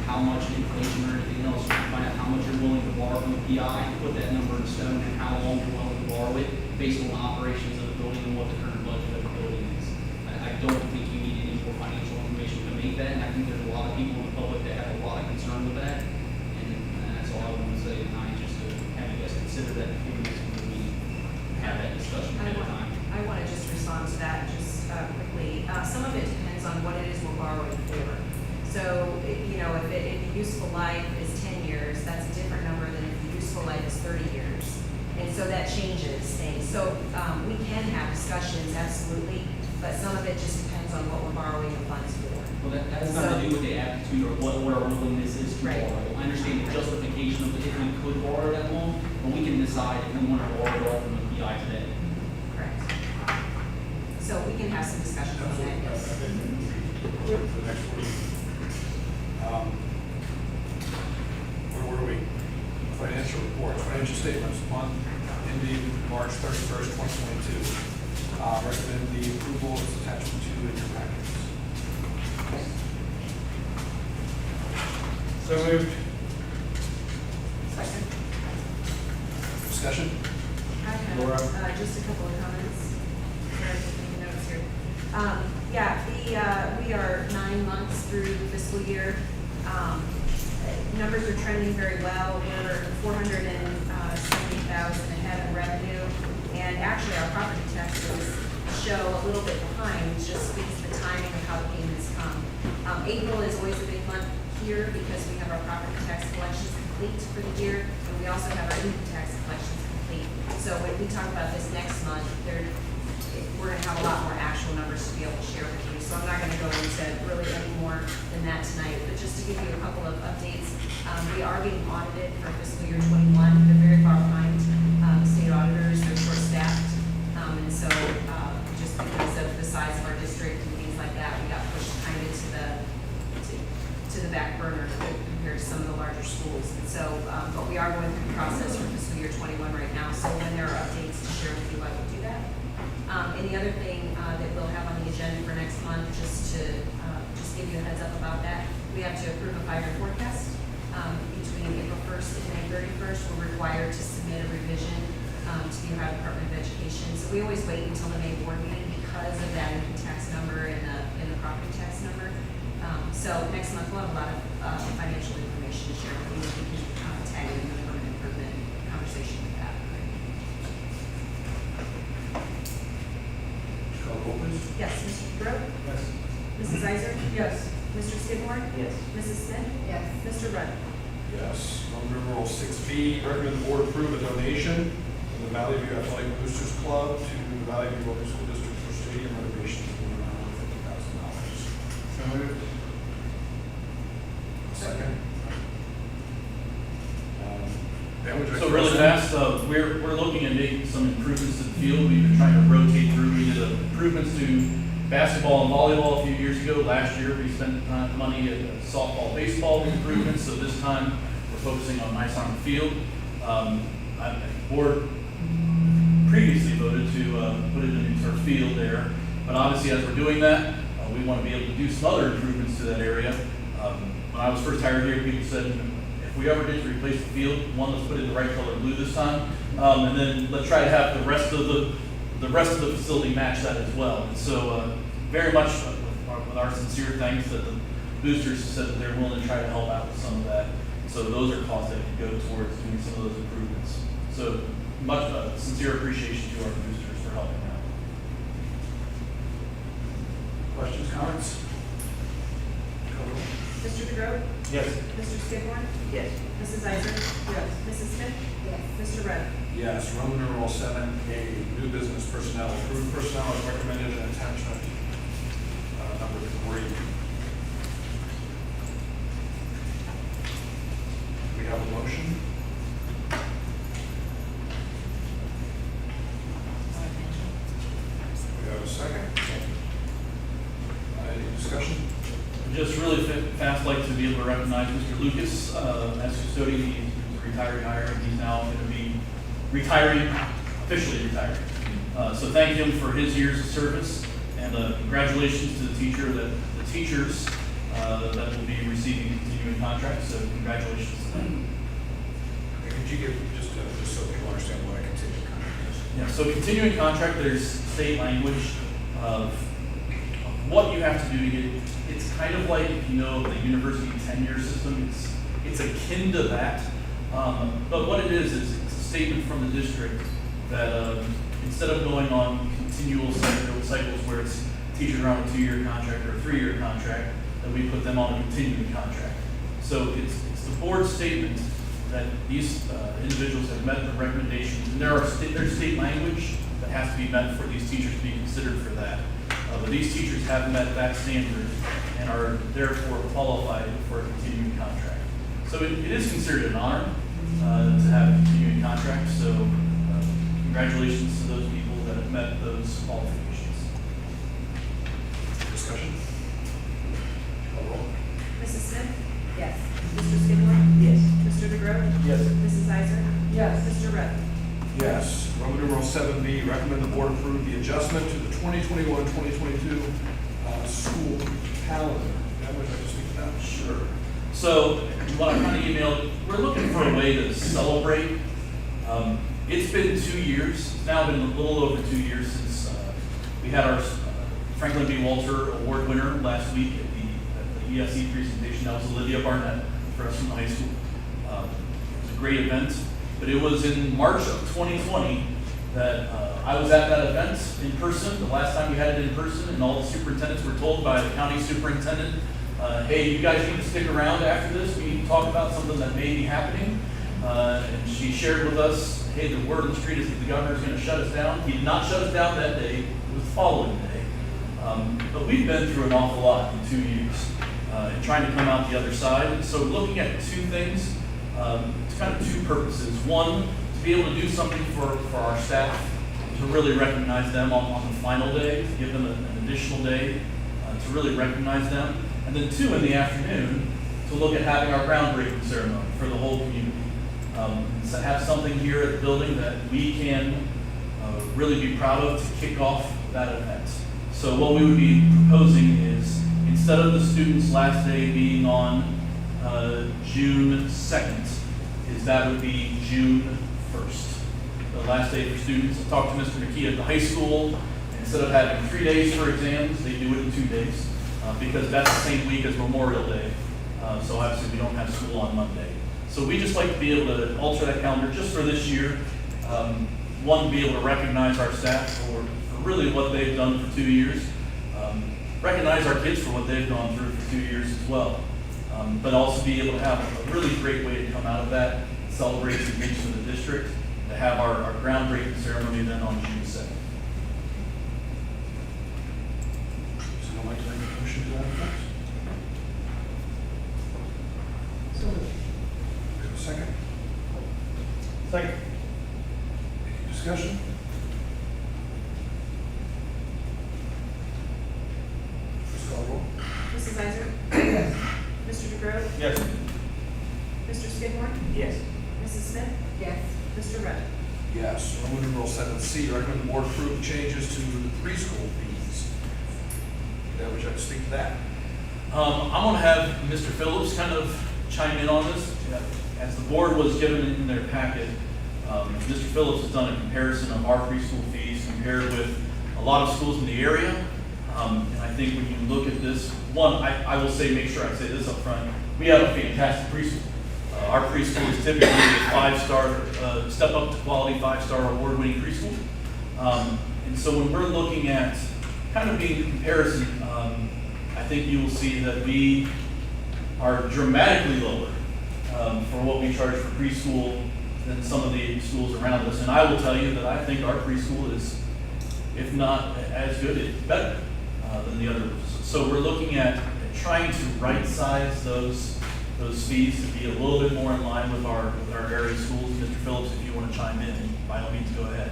how much inflation or anything else. You can find out how much you're willing to borrow from the PI, put that number in stone, and how long you're willing to borrow it based on the operations of the building and what the current budget of the building is. I don't think you need any more financial information to make that, and I think there's a lot of people in the public that have a lot of concern with that. And that's all I want to say tonight, just to have you guys consider that before the next meeting, have that discussion ahead of time. I want to just respond to that just quickly. Some of it depends on what it is we're borrowing for. So, if the useful life is 10 years, that's a different number than if the useful life is 30 years. And so that changes things. So we can have discussions, absolutely, but some of it just depends on what we're borrowing the funds for. Well, that has nothing to do with the aptitude or what our willingness is to Right. borrow. I understand the justification of if we could borrow that long, but we can decide if we want to borrow it all from the PI today. Correct. So we can have some discussions on that, yes. For the next one. Where were we? Financial reports, financial statements, month ending March 31st, 2022. Recommend the approval is attachment 2 in your packets. So moved. Second. Discussion? I have, Laura? just a couple of comments. Sorry, taking notes here. We are 9 months through the fiscal year. Numbers are trending very well. We're 470,000 ahead in revenue. And actually, our property taxes show a little bit behind, which just speaks to the timing of how the payments come. April is always a big month here because we have our property tax collections complete for the year, and we also have our income tax collections complete. So when we talk about this next month, we're gonna have a lot more actual numbers to be able to share with you. So I'm not gonna go into really any more than that tonight, but just to give you a couple of updates, we are being audited for fiscal year 21. They're very far behind. State auditors are short-staffed, and so just because of the size of our district and things like that, we got pushed kind of to the back burner compared to some of the larger schools. And so, but we are going through the process for fiscal year 21 right now. So when there are updates to share with you, I will do that. And the other thing that we'll have on the agenda for next month, just to give you a heads up about that, we have to approve a 5-year forecast. Between April 1st and May 31st, we're required to submit a revision to the Ohio Department of Education. So we always wait until the May board meeting because of that income tax number and the property tax number. So next month we'll have a lot of financial information to share with you. We can tag in the permanent improvement conversation with that. Call roll, please. Yes, Mr. Burrow? Yes. Mrs. Iser? Yes. Mr. Skidmore? Yes. Mrs. Smith? Yes. Mr. Rudd? Yes. Roman numeral 6B, recommend the board approve a donation from the Valley View Athletic Boosters Club to the Valley View Local School District for stadium renovations in the amount of $50,000. So moved. Second. Ben, would you like So to really present? fast, we're looking at making some improvements to the field. We've been trying to rotate through. We did improvements to basketball and volleyball a few years ago. Last year, we spent money at softball, baseball improvements. So this time, we're focusing on ice on the field. The board previously voted to put in a new turf field there. But obviously, as we're doing that, we want to be able to do some other improvements to that area. When I was first hired here, people said, if we ever get to replace the field, let's put in the right color blue this time, and then let's try to have the rest of the facility match that as well. And so, very much with our sincere thanks that the boosters said that they're willing to try to help out with some of that. So those are costs that can go towards doing some of those improvements. So much sincere appreciation to our boosters for helping out. Questions, comments? Call roll. Mr. DeGrove? Yes. Mr. Skidmore? Yes. Mrs. Iser? Yes. Mrs. Smith? Yes. Mr. Rudd? Yes. Roman numeral 7A, new business personnel. Approved personnel is recommended in attachment number 3. We have a motion. We have a second. Any discussion? Just really fast, like to be able to recognize Mr. Lucas as custodian. He's a retired hire, and he's now going to be retiring, officially retiring. So thank him for his years of service, and congratulations to the teachers that will be receiving continuing contracts. So congratulations to them. Could you give just so people understand what a contingent contract is? Yeah. So continuing contract, there's state language of what you have to do to get. It's kind of like, if you know, the university tenure system. It's akin to that. But what it is it's a statement from the district that instead of going on continual cycles where it's teachers are on a 2-year contract or a 3-year contract, that we put them on a continuing contract. So it's the board's statement that these individuals have met the recommendations, and there's state language that has to be met for these teachers to be considered for that. But these teachers have met that standard and are therefore qualified for a continuing contract. So it is considered an honor to have a continuing contract. So congratulations to those people that have met those qualifications. Discussion? Call roll. Mrs. Smith? Yes. Mr. Skidmore? Yes. Mr. DeGrove? Yes. Mrs. Iser? Yes. Mr. Rudd? Yes. Roman numeral 7B, recommend the board approve the adjustment to the 2021-2022 school calendar. That would like to speak to that? Sure. So, what I kind of emailed, we're looking for a way to celebrate. It's been 2 years. It's now been a little over 2 years since we had our Franklin B. Walter Award winner last week at the ESE presentation. That was Olivia Barnett, freshman high school. It was a great event, but it was in March of 2020 that I was at that event in person, the last time we had it in person, and all the superintendents were told by the county superintendent, hey, you guys need to stick around after this. We need to talk about something that may be happening. And she shared with us, hey, the word on the street is that the governor's going to shut us down. He did not shut us down that day. It was the following day. But we've been through an awful lot in 2 years and trying to come out the other side. And so looking at two things, it's kind of two purposes. One, to be able to do something for our staff, to really recognize them on the final day, to give them an additional day to really recognize them. And then two, in the afternoon, to look at having our groundbreaking ceremony for the whole community. To have something here at the building that we can really be proud of to kick off that event. So what we would be proposing is, instead of the students' last day being on June 2nd, is that would be June 1st. The last day for students. I talked to Mr. McKee at the high school. Instead of having 3 days for exams, they do it in 2 days because that's the same week as Memorial Day. So obviously we don't have school on Monday. So we just like to be able to alter that calendar just for this year. One, to be able to recognize our staff for really what they've done for 2 years. Recognize our kids for what they've gone through for 2 years as well. But also be able to have a really great way to come out of that, celebrate the reach of the district, to have our groundbreaking ceremony then on June 2nd. So I'd like to make a motion to that effect. So moved. Do we have a second? Second. Any discussion? Please call the roll. Mrs. Isaac? Yes. Mr. DeGrove? Yes. Mr. Skidmore? Yes. Mrs. Smith? Yes. Mr. Rudd? Yes. Roman numeral 7C, recommend the board approve changes to the preschool fees. That would you like to speak to that? I'm going to have Mr. Phillips kind of chime in on this. As the board was given in their packet, Mr. Phillips has done a comparison of our preschool fees compared with a lot of schools in the area. And I think when you look at this, one, I will say, make sure I say this up front, we have a fantastic preschool. Our preschool is typically a 5-star, step up to quality 5-star award-winning preschool. And so when we're looking at kind of being in comparison, I think you will see that we are dramatically lower for what we charge for preschool than some of the schools around us. And I will tell you that I think our preschool is, if not as good, it's better than the others. So we're looking at trying to right-size those fees to be a little bit more in line with our area schools. Mr. Phillips, if you want to chime in, by all means, go ahead.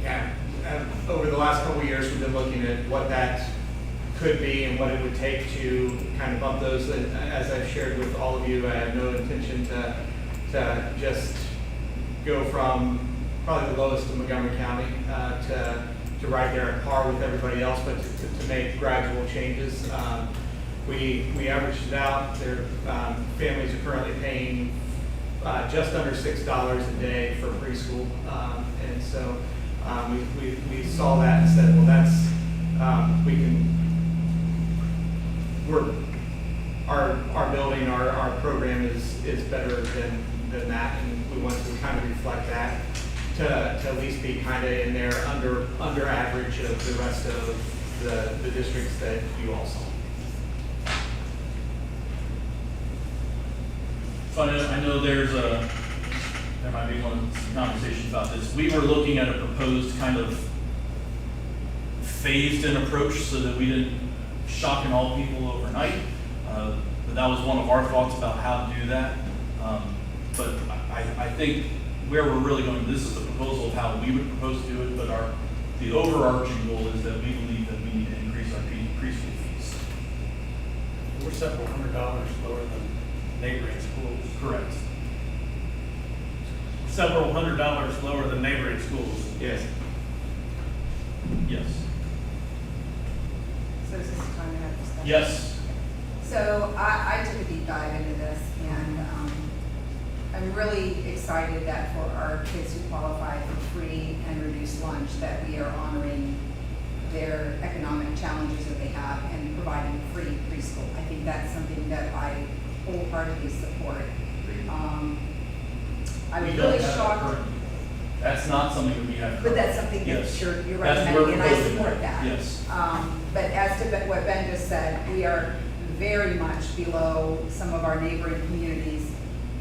Yeah, over the last couple of years, we've been looking at what that could be and what it would take to kind of bump those. And as I've shared with all of you, I have no intention to just go from probably the lowest in Montgomery County to right there at par with everybody else, but to make gradual changes. We averaged it out. Their families are currently paying just under $6 a day for preschool, and so we saw that and said, well, that's our building, our program is better than that, and we want to kind of reflect that to at least be kind of in there under average of the rest of the districts that you all saw. So I know there might be some conversation about this. We were looking at a proposed kind of phased-in approach so that we didn't shock and awe people overnight. But that was one of our thoughts about how to do that. But I think where we're really going, this is a proposal of how we would propose to do it, but the overarching goal is that we believe that we need to increase our preschool fees. We're several $100s lower than neighboring schools. Correct. several $100s lower than neighboring schools. Yes. Yes. So is this the time to have discussion? Yes. So I took a deep dive into this, and I'm really excited that for our kids who qualify for free and reduced lunch, that we are honoring their economic challenges that they have and providing free preschool. I think that's something that I wholeheartedly support. I was We don't really have that shocked, currently. That's not something that we have. but that's something that Yes. you're That's recommending, and I where we're support going. that. Yes. But as to what Ben just said, we are very much below some of our neighboring communities.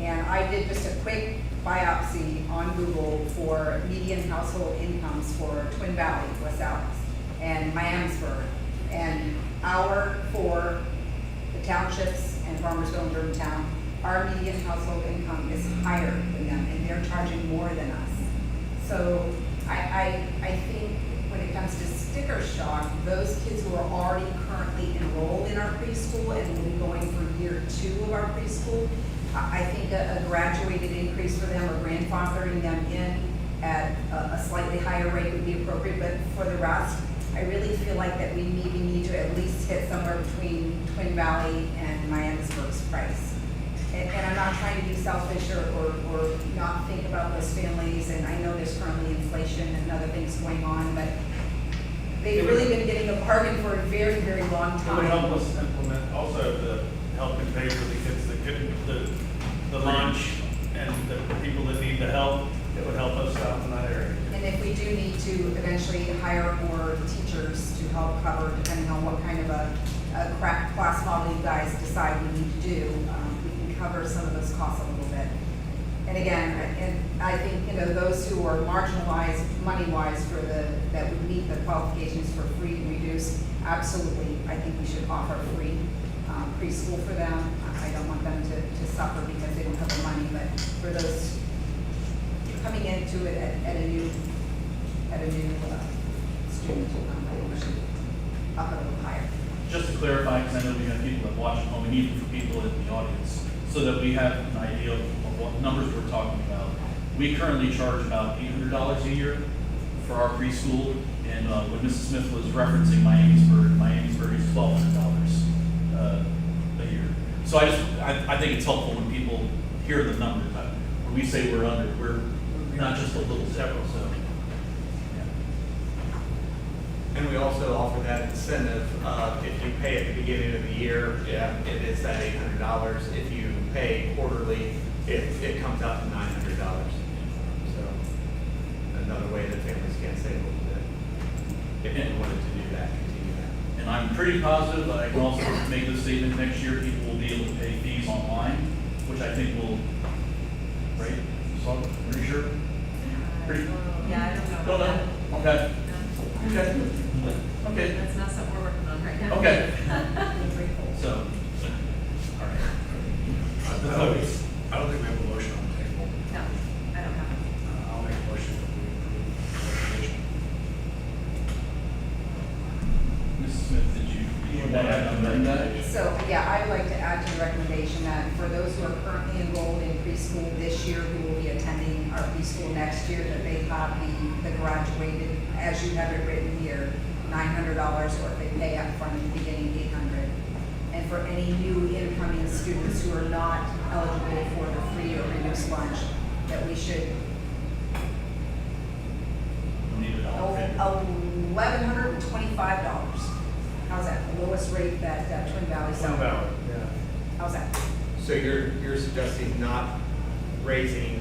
And I did just a quick biopsy on Google for median household incomes for Twin Valley, West Allis, and Miamisburg. And for the townships and Farmersville and Germantown, our median household income is higher than them, and they're charging more than us. So I think when it comes to sticker shock, those kids who are already currently enrolled in our preschool and will be going for year 2 of our preschool, I think a graduated increase for them or grandfathering them in at a slightly higher rate would be appropriate. But for the rest, I really feel like that we maybe need to at least hit somewhere between Twin Valley and Miamisburg's price. And I'm not trying to be selfish or not think about those families, and I know there's currently inflation and other things going on, but they've really been getting a bargain for a very, very long It would help time. us implement also the help and pay for the kids that couldn't, the lunch and the people that need the help. It would help us out in that area. And if we do need to eventually hire more teachers to help cover, depending on what kind of a class model you guys decide we need to do, we can cover some of those costs a little bit. And again, and I think, those who are marginalized money-wise that would meet the qualifications for free and reduced, absolutely, I think we should offer free preschool for them. I don't want them to suffer because they don't have the money, but for those coming into it at a new student, I think we should up it a little higher. Just to clarify, because I know we have people that watch at home, and even for people in the audience, so that we have an idea of what numbers we're talking about. We currently charge about $800 a year for our preschool, and when Mrs. Smith was referencing Miamisburg is $1,200 a year. So I think it's helpful when people hear the numbers. When we say we're under, we're not just a little several, so. And we also offer that incentive, if you pay at the beginning of the year, it is that $800. If you pay quarterly, it comes out to $900. So another way that families can save a little bit. If you wanted to do that, continue that. And I'm pretty positive that I can also make this statement, next year people will be able to pay fees online, which I think will, right? So, pretty sure? Pretty? Yeah, I don't know. Don't know? Okay. Okay. Okay. That's not something we're working on right now. Okay. So, all right. I don't think we have a motion on the table. No, I don't have it. I'll make a motion that we approve the recommendation. Mrs. Smith, did you want to amend that? So, yeah, I'd like to add to the recommendation that for those who are currently enrolled in preschool this year, who will be attending our preschool next year, that they have the graduated, as you have it written here, $900, or if they pay up front at the beginning, $800. And for any new incoming students who are not eligible for the free or reduced lunch, that we should We need a dollar figure. $1,125. How's that? The lowest rate that Twin Valley Twin sells? Valley, yeah. How's that? So you're suggesting not raising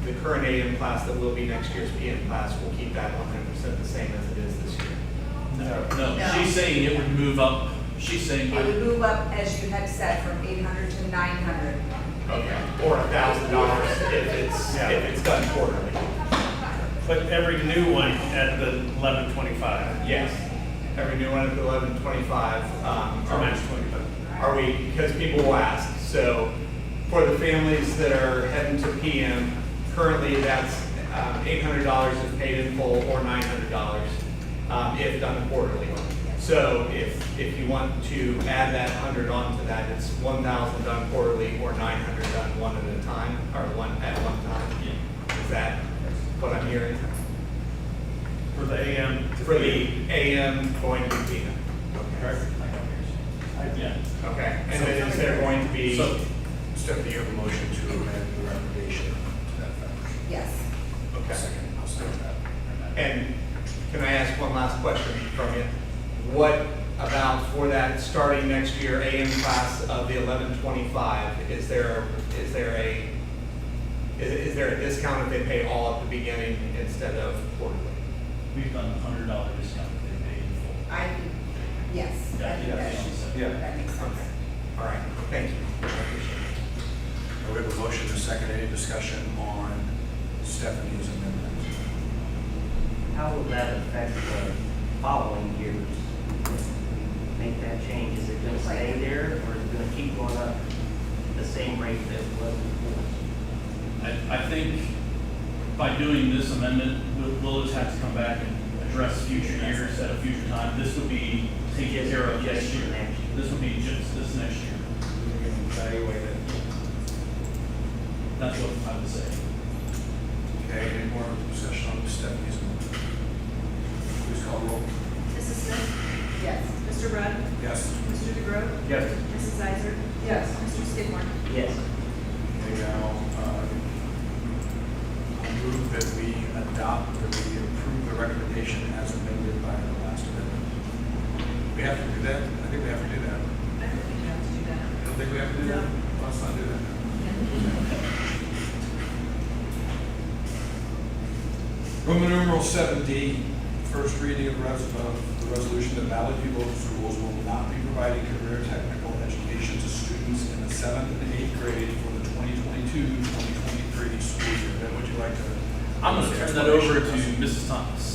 the current AM class that will be next year's PM class, we'll keep that 100% the same as it is this year? No, No. she's saying it would move up, she's saying. It would move up, as you had said, from 800 to 900. Okay. Or $1,000 if it's done quarterly. But every new one at the 1125. Yes. Every new one at the 1125. Or match 25. Are we, because people will ask, so for the families that are heading to PM, currently that's $800 is paid in full or $900 if done quarterly. So if you want to add that 100 onto that, it's 1,000 done quarterly or 900 done one at a time, or one at one time. Yeah. Is that what I'm hearing? For the AM. For the AM going to be PM? Correct. Yeah. Okay, and then is there going to be? So, Stephanie, you have a motion to amend the recommendation to that effect. Yes. Okay. Second, I'll second that. And can I ask one last question from you? What about for that starting next year AM class of the 1125? Is there a discount if they pay all at the beginning instead of quarterly? we've done a $100 discount if they pay in full. Yes. I think that makes sense. Okay. All right, thank you. I appreciate it. We have a motion to second. Any discussion on Stephanie's amendment? How will that affect the following years? Make that change? Is it going to stay there, or is it going to keep going up the same rate that it was before? I think by doing this amendment, we'll just have to come back and address future years at a future time. This would be taken care of next year. This would be just this next year. We can evaluate it. That's what I would say. Okay, any more discussion on Stephanie's amendment? Please call roll. Mrs. Smith? Yes. Mr. Rudd? Yes. Mr. DeGrove? Yes. Mrs. Iser? Yes. Mr. Skidmore? Yes. Okay, now, I move that we approve the recommendation as amended by the last amendment. We have to do that? I think we have to do that. I don't think you have to do that. I don't think we have to do that? Well, let's not do that. Roman numeral 7D, first reading of the resolution that Valley View Local Schools will not be providing career technical education to students in the 7th and 8th grade for the 2022-2023 school year. Ben, would you like to? I'm going to turn that over to Mrs. Thomas.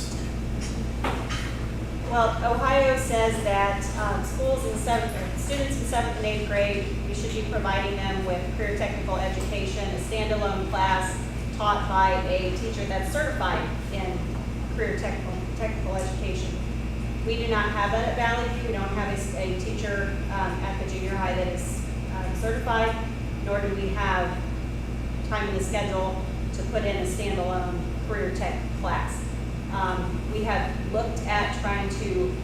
Well, Ohio says that schools in students in 7th and 8th grade, we should be providing them with career technical education, a standalone class taught by a teacher that's certified in career technical education. We do not have that at Valley View. We don't have a teacher at the junior high that is certified, nor do we have time in the schedule to put in a standalone career tech class. We have looked at trying to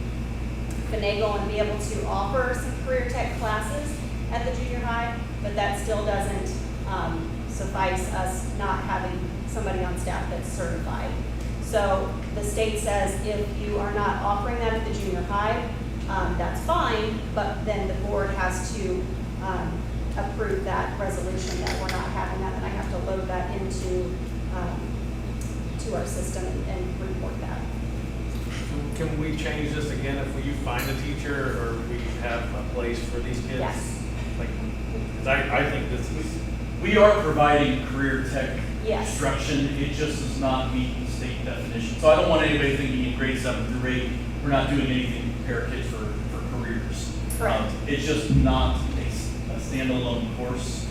finagle and be able to offer some career tech classes at the junior high, but that still doesn't suffice us not having somebody on staff that's certified. So the state says if you are not offering that at the junior high, that's fine, but then the board has to approve that resolution that we're not having that, and I have to load that into to our system and report that. Can we change this again if you find a teacher or we have a place for these kids? Yes. Like, 'cause I think this is, We are providing career tech Yes. instruction. It just does not meet the state definition. So I don't want anybody thinking in grade 7 through 8, we're not doing anything to prepare kids for careers. Correct. It's just not a standalone course.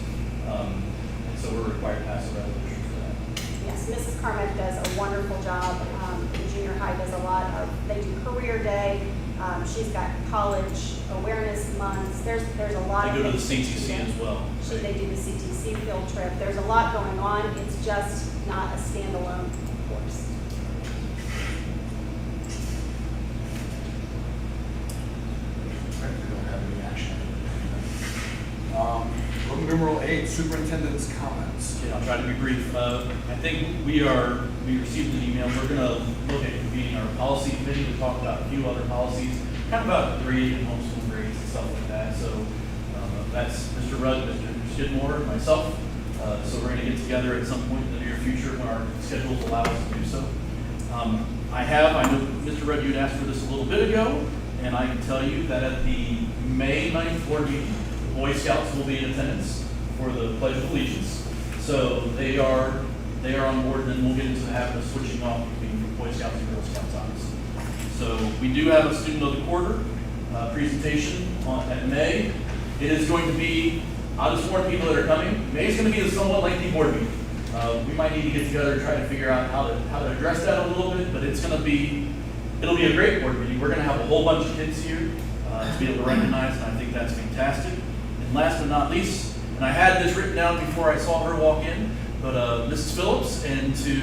So we're required to pass a resolution for that. Yes, Mrs. Carmack does a wonderful job. The junior high does a lot of, they do career day. She's got college awareness months. There's a lot of They go to the things CTC do. as well. So they do the CTC field trip. There's a lot going on. It's just not a standalone course. Right, we don't have any action. Roman numeral 8, superintendent's comments. Yeah, I'll try to be brief. I think we received an email. We're going to look at convening our policy committee to talk about a few other policies, kind of about grade and homeschool grades and stuff like that. So that's Mr. Rudd, Mr. Skidmore, and myself. So we're going to get together at some point in the near future when our schedules allow us to do so. I know Mr. Rudd, you had asked for this a little bit ago, and I can tell you that at the May 9th board meeting, the Boy Scouts will be in attendance for the Pledge of Allegiance. So they are on board, and then we'll get into the habit of switching off between Boy Scouts and Girl Scouts, obviously. So we do have a student of the quarter presentation at May. It is going to be, I'll just warn people that are coming, May is going to be a somewhat lengthy board meeting. We might need to get together and try to figure out how to address that a little bit, but it'll be a great board meeting. We're going to have a whole bunch of kids here to be able to recognize, and I think that's fantastic. And last but not least, and I had this written down before I saw her walk in, But Mrs. Phillips and to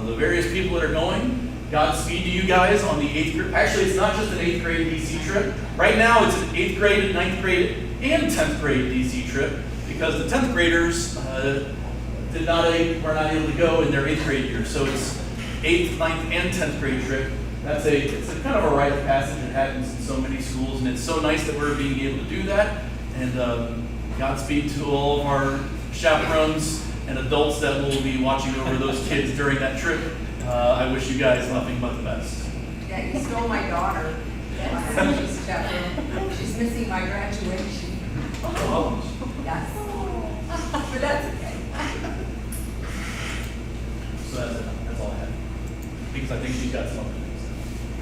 the various people that are going, Godspeed to you guys on the 8th grade. Actually, it's not just an 8th grade DC trip. Right now, it's an 8th grade, 9th grade, and 10th grade DC trip because the 10th graders were not able to go in their 8th grade year. So it's 8th, 9th, and 10th grade trip. It's a kind of a rite of passage. It happens in so many schools, and it's so nice that we're being able to do that. And Godspeed to all of our chaperones and adults that will be watching over those kids during that trip. I wish you guys nothing but the best. Yeah, you stole my daughter. She's chaperone. She's missing my graduation. Yes. But that's okay. So that's it. That's all I have. Because I think she's got some other things.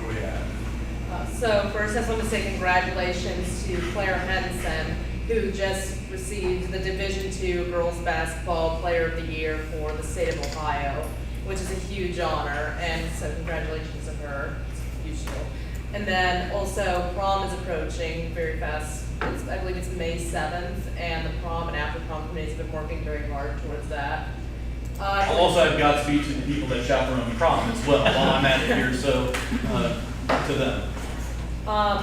Oh, yeah. So first, I just want to say congratulations to Claire Henson, who just received the Division II Girls Basketball Player of the Year for the state of Ohio, which is a huge honor, and so congratulations to her. It's a huge deal. And then also prom is approaching very fast. I believe it's May 7th, and the prom and after prom committees have been working very hard towards that. I'll also have Godspeed to the people that chaperone prom as well while I'm at it here, so to them.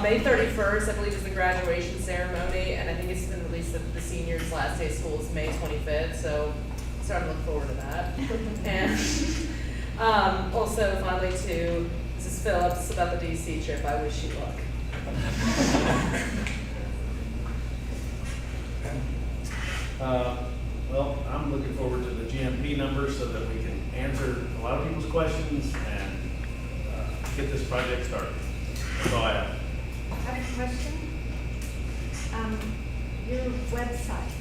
May 31st, I believe, is the graduation ceremony, and I think it's been released that the seniors' last day of school is May 25th, so starting to look forward to that. And also, finally, to Mrs. Phillips about the DC trip, I wish you luck. Well, I'm looking forward to the GMP numbers so that we can answer a lot of people's questions and get this project started. That's all I have. I have a question. Your website,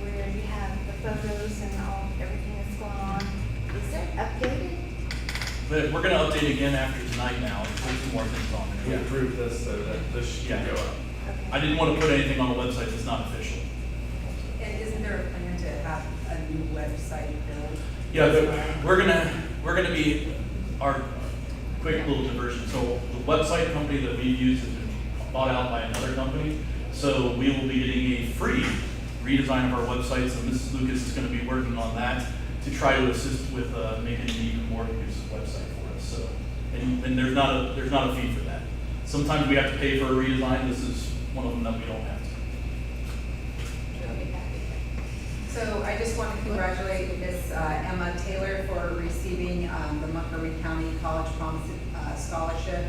where you have the photos and everything that's going on, is it updated? But we're going to update again after tonight now. There's some more things on We there. approved this so that this can go up. Okay. I didn't want to put anything on the website that's not official. And isn't there a plan to have a new website built? Yeah, but we're gonna be our quick little diversion. So the website company that we use has been bought out by another company. So we will be getting a free redesign of our website. So Mrs. Lucas is going to be working on that to try to assist with making an even more conducive website for us. So and there's not a fee for that. Sometimes we have to pay for a redesign. This is one of them that we don't have to. So I just want to congratulate Miss Emma Taylor for receiving the Montgomery County College Prom Scholarship,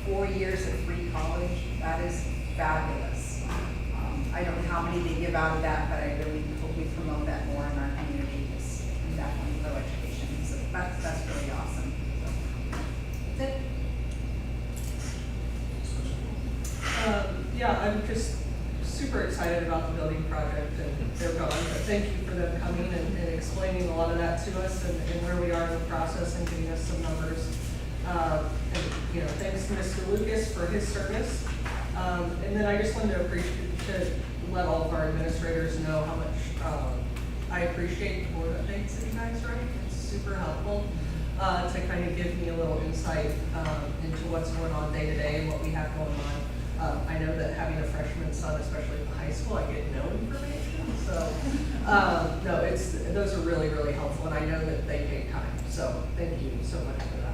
4 years of free college. That is fabulous. I don't know how many they give out of that, but I really hope we promote that more in our community. It's definitely pro education. So that's really awesome. So, that's it. Yeah, I'm just super excited about the building project and they're going, but thank you for them coming and explaining a lot of that to us and where we are in the process and giving us some numbers. And, thanks to Mr. Lucas for his service. And then I just wanted to let all of our administrators know how much I appreciate the board updates that you guys write. It's super helpful to kind of give me a little insight into what's going on day to day and what we have going on. I know that having a freshman son, especially in high school, I get no information. So, those are really, really helpful, and I know that they take time. So, thank you so much for that.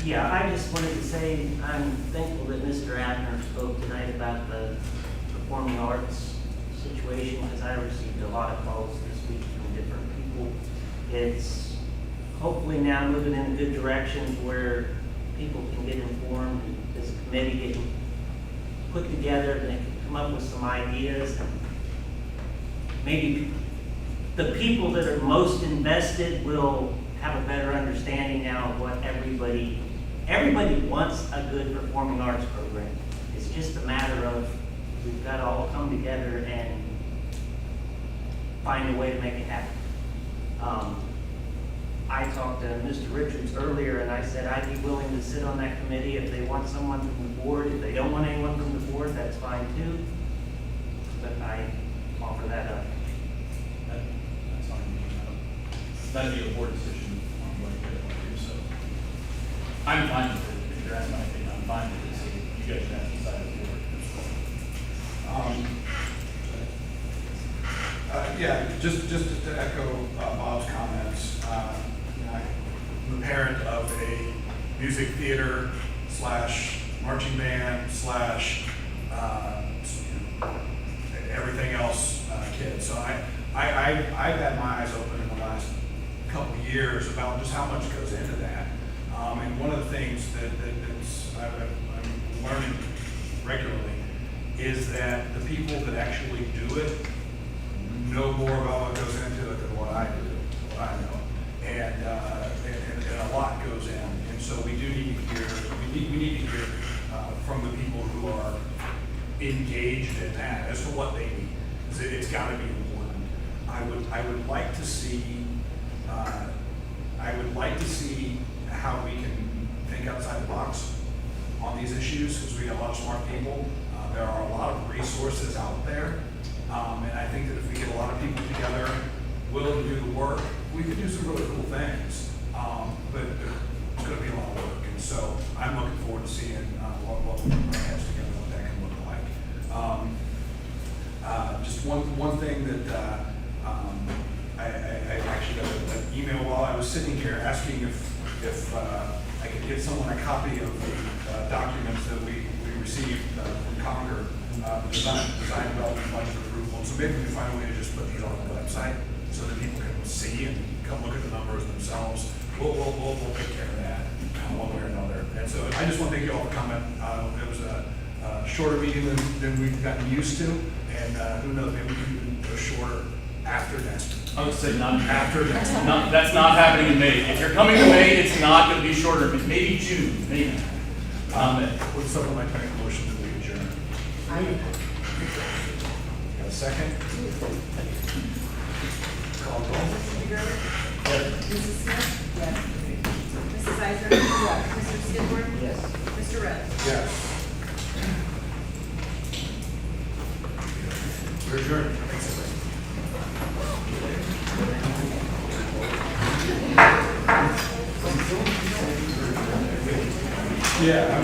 Yeah, I just wanted to say I'm thankful that Mr. Abner spoke tonight about the performing arts situation, because I received a lot of calls this week from different people. It's hopefully now moving in a good direction where people can get informed, and this committee getting put together, and they can come up with some ideas. Maybe the people that are most invested will have a better understanding now of what everybody wants a good performing arts program. It's just a matter of we've got to all come together and find a way to make it happen. I talked to Mr. Richards earlier, and I said I'd be willing to sit on that committee if they want someone from the board. If they don't want anyone from the board, that's fine too. But I offer that up. That's fine. That'd be a board decision on what you guys want to do. So I'm fine with it. If you're asking my opinion, I'm fine with it. So you guys have to decide if you work. Yeah, just to echo Bob's comments, I'm a parent of a music theater / marching band / everything else kid. So I've had my eyes open in the last couple of years about just how much goes into that. And one of the things that's I'm learning regularly is that the people that actually do it know more about what goes into it than what I do, what I know. And a lot goes in. And so we do need to hear, we need to hear from the people who are engaged in that as to what they need. It's got to be important. I would like to see how we can think outside the box on these issues, because we got a lot of smart people. There are a lot of resources out there, and I think that if we get a lot of people together willing to do the work, we could do some really cool things. But it's going to be a lot of work, and so I'm looking forward to seeing what we'll put our heads together, what that can look like. Just one thing that I actually got an email while I was sitting here asking if I could get someone a copy of the documents that we received from Concord, design development budget approval. So maybe we can find a way to just put these on the website so that people can see and come look at the numbers themselves. We'll take care of that one way or another. And so I just want to thank you all for coming. It was a shorter meeting than we've gotten used to, and who knows, maybe we can go shorter after next. I would say not After next. That's not happening in May. If you're coming to May, it's not going to be shorter. Maybe June, maybe. Would someone like to make a motion to adjourn? Got a second? Call roll. Mrs. Smith? Yes. Mrs. Eisner? Yes. Mr. Skidmore? Yes. Mr. Rhodes? Yes. We're adjourned. Thanks, everybody. Yeah.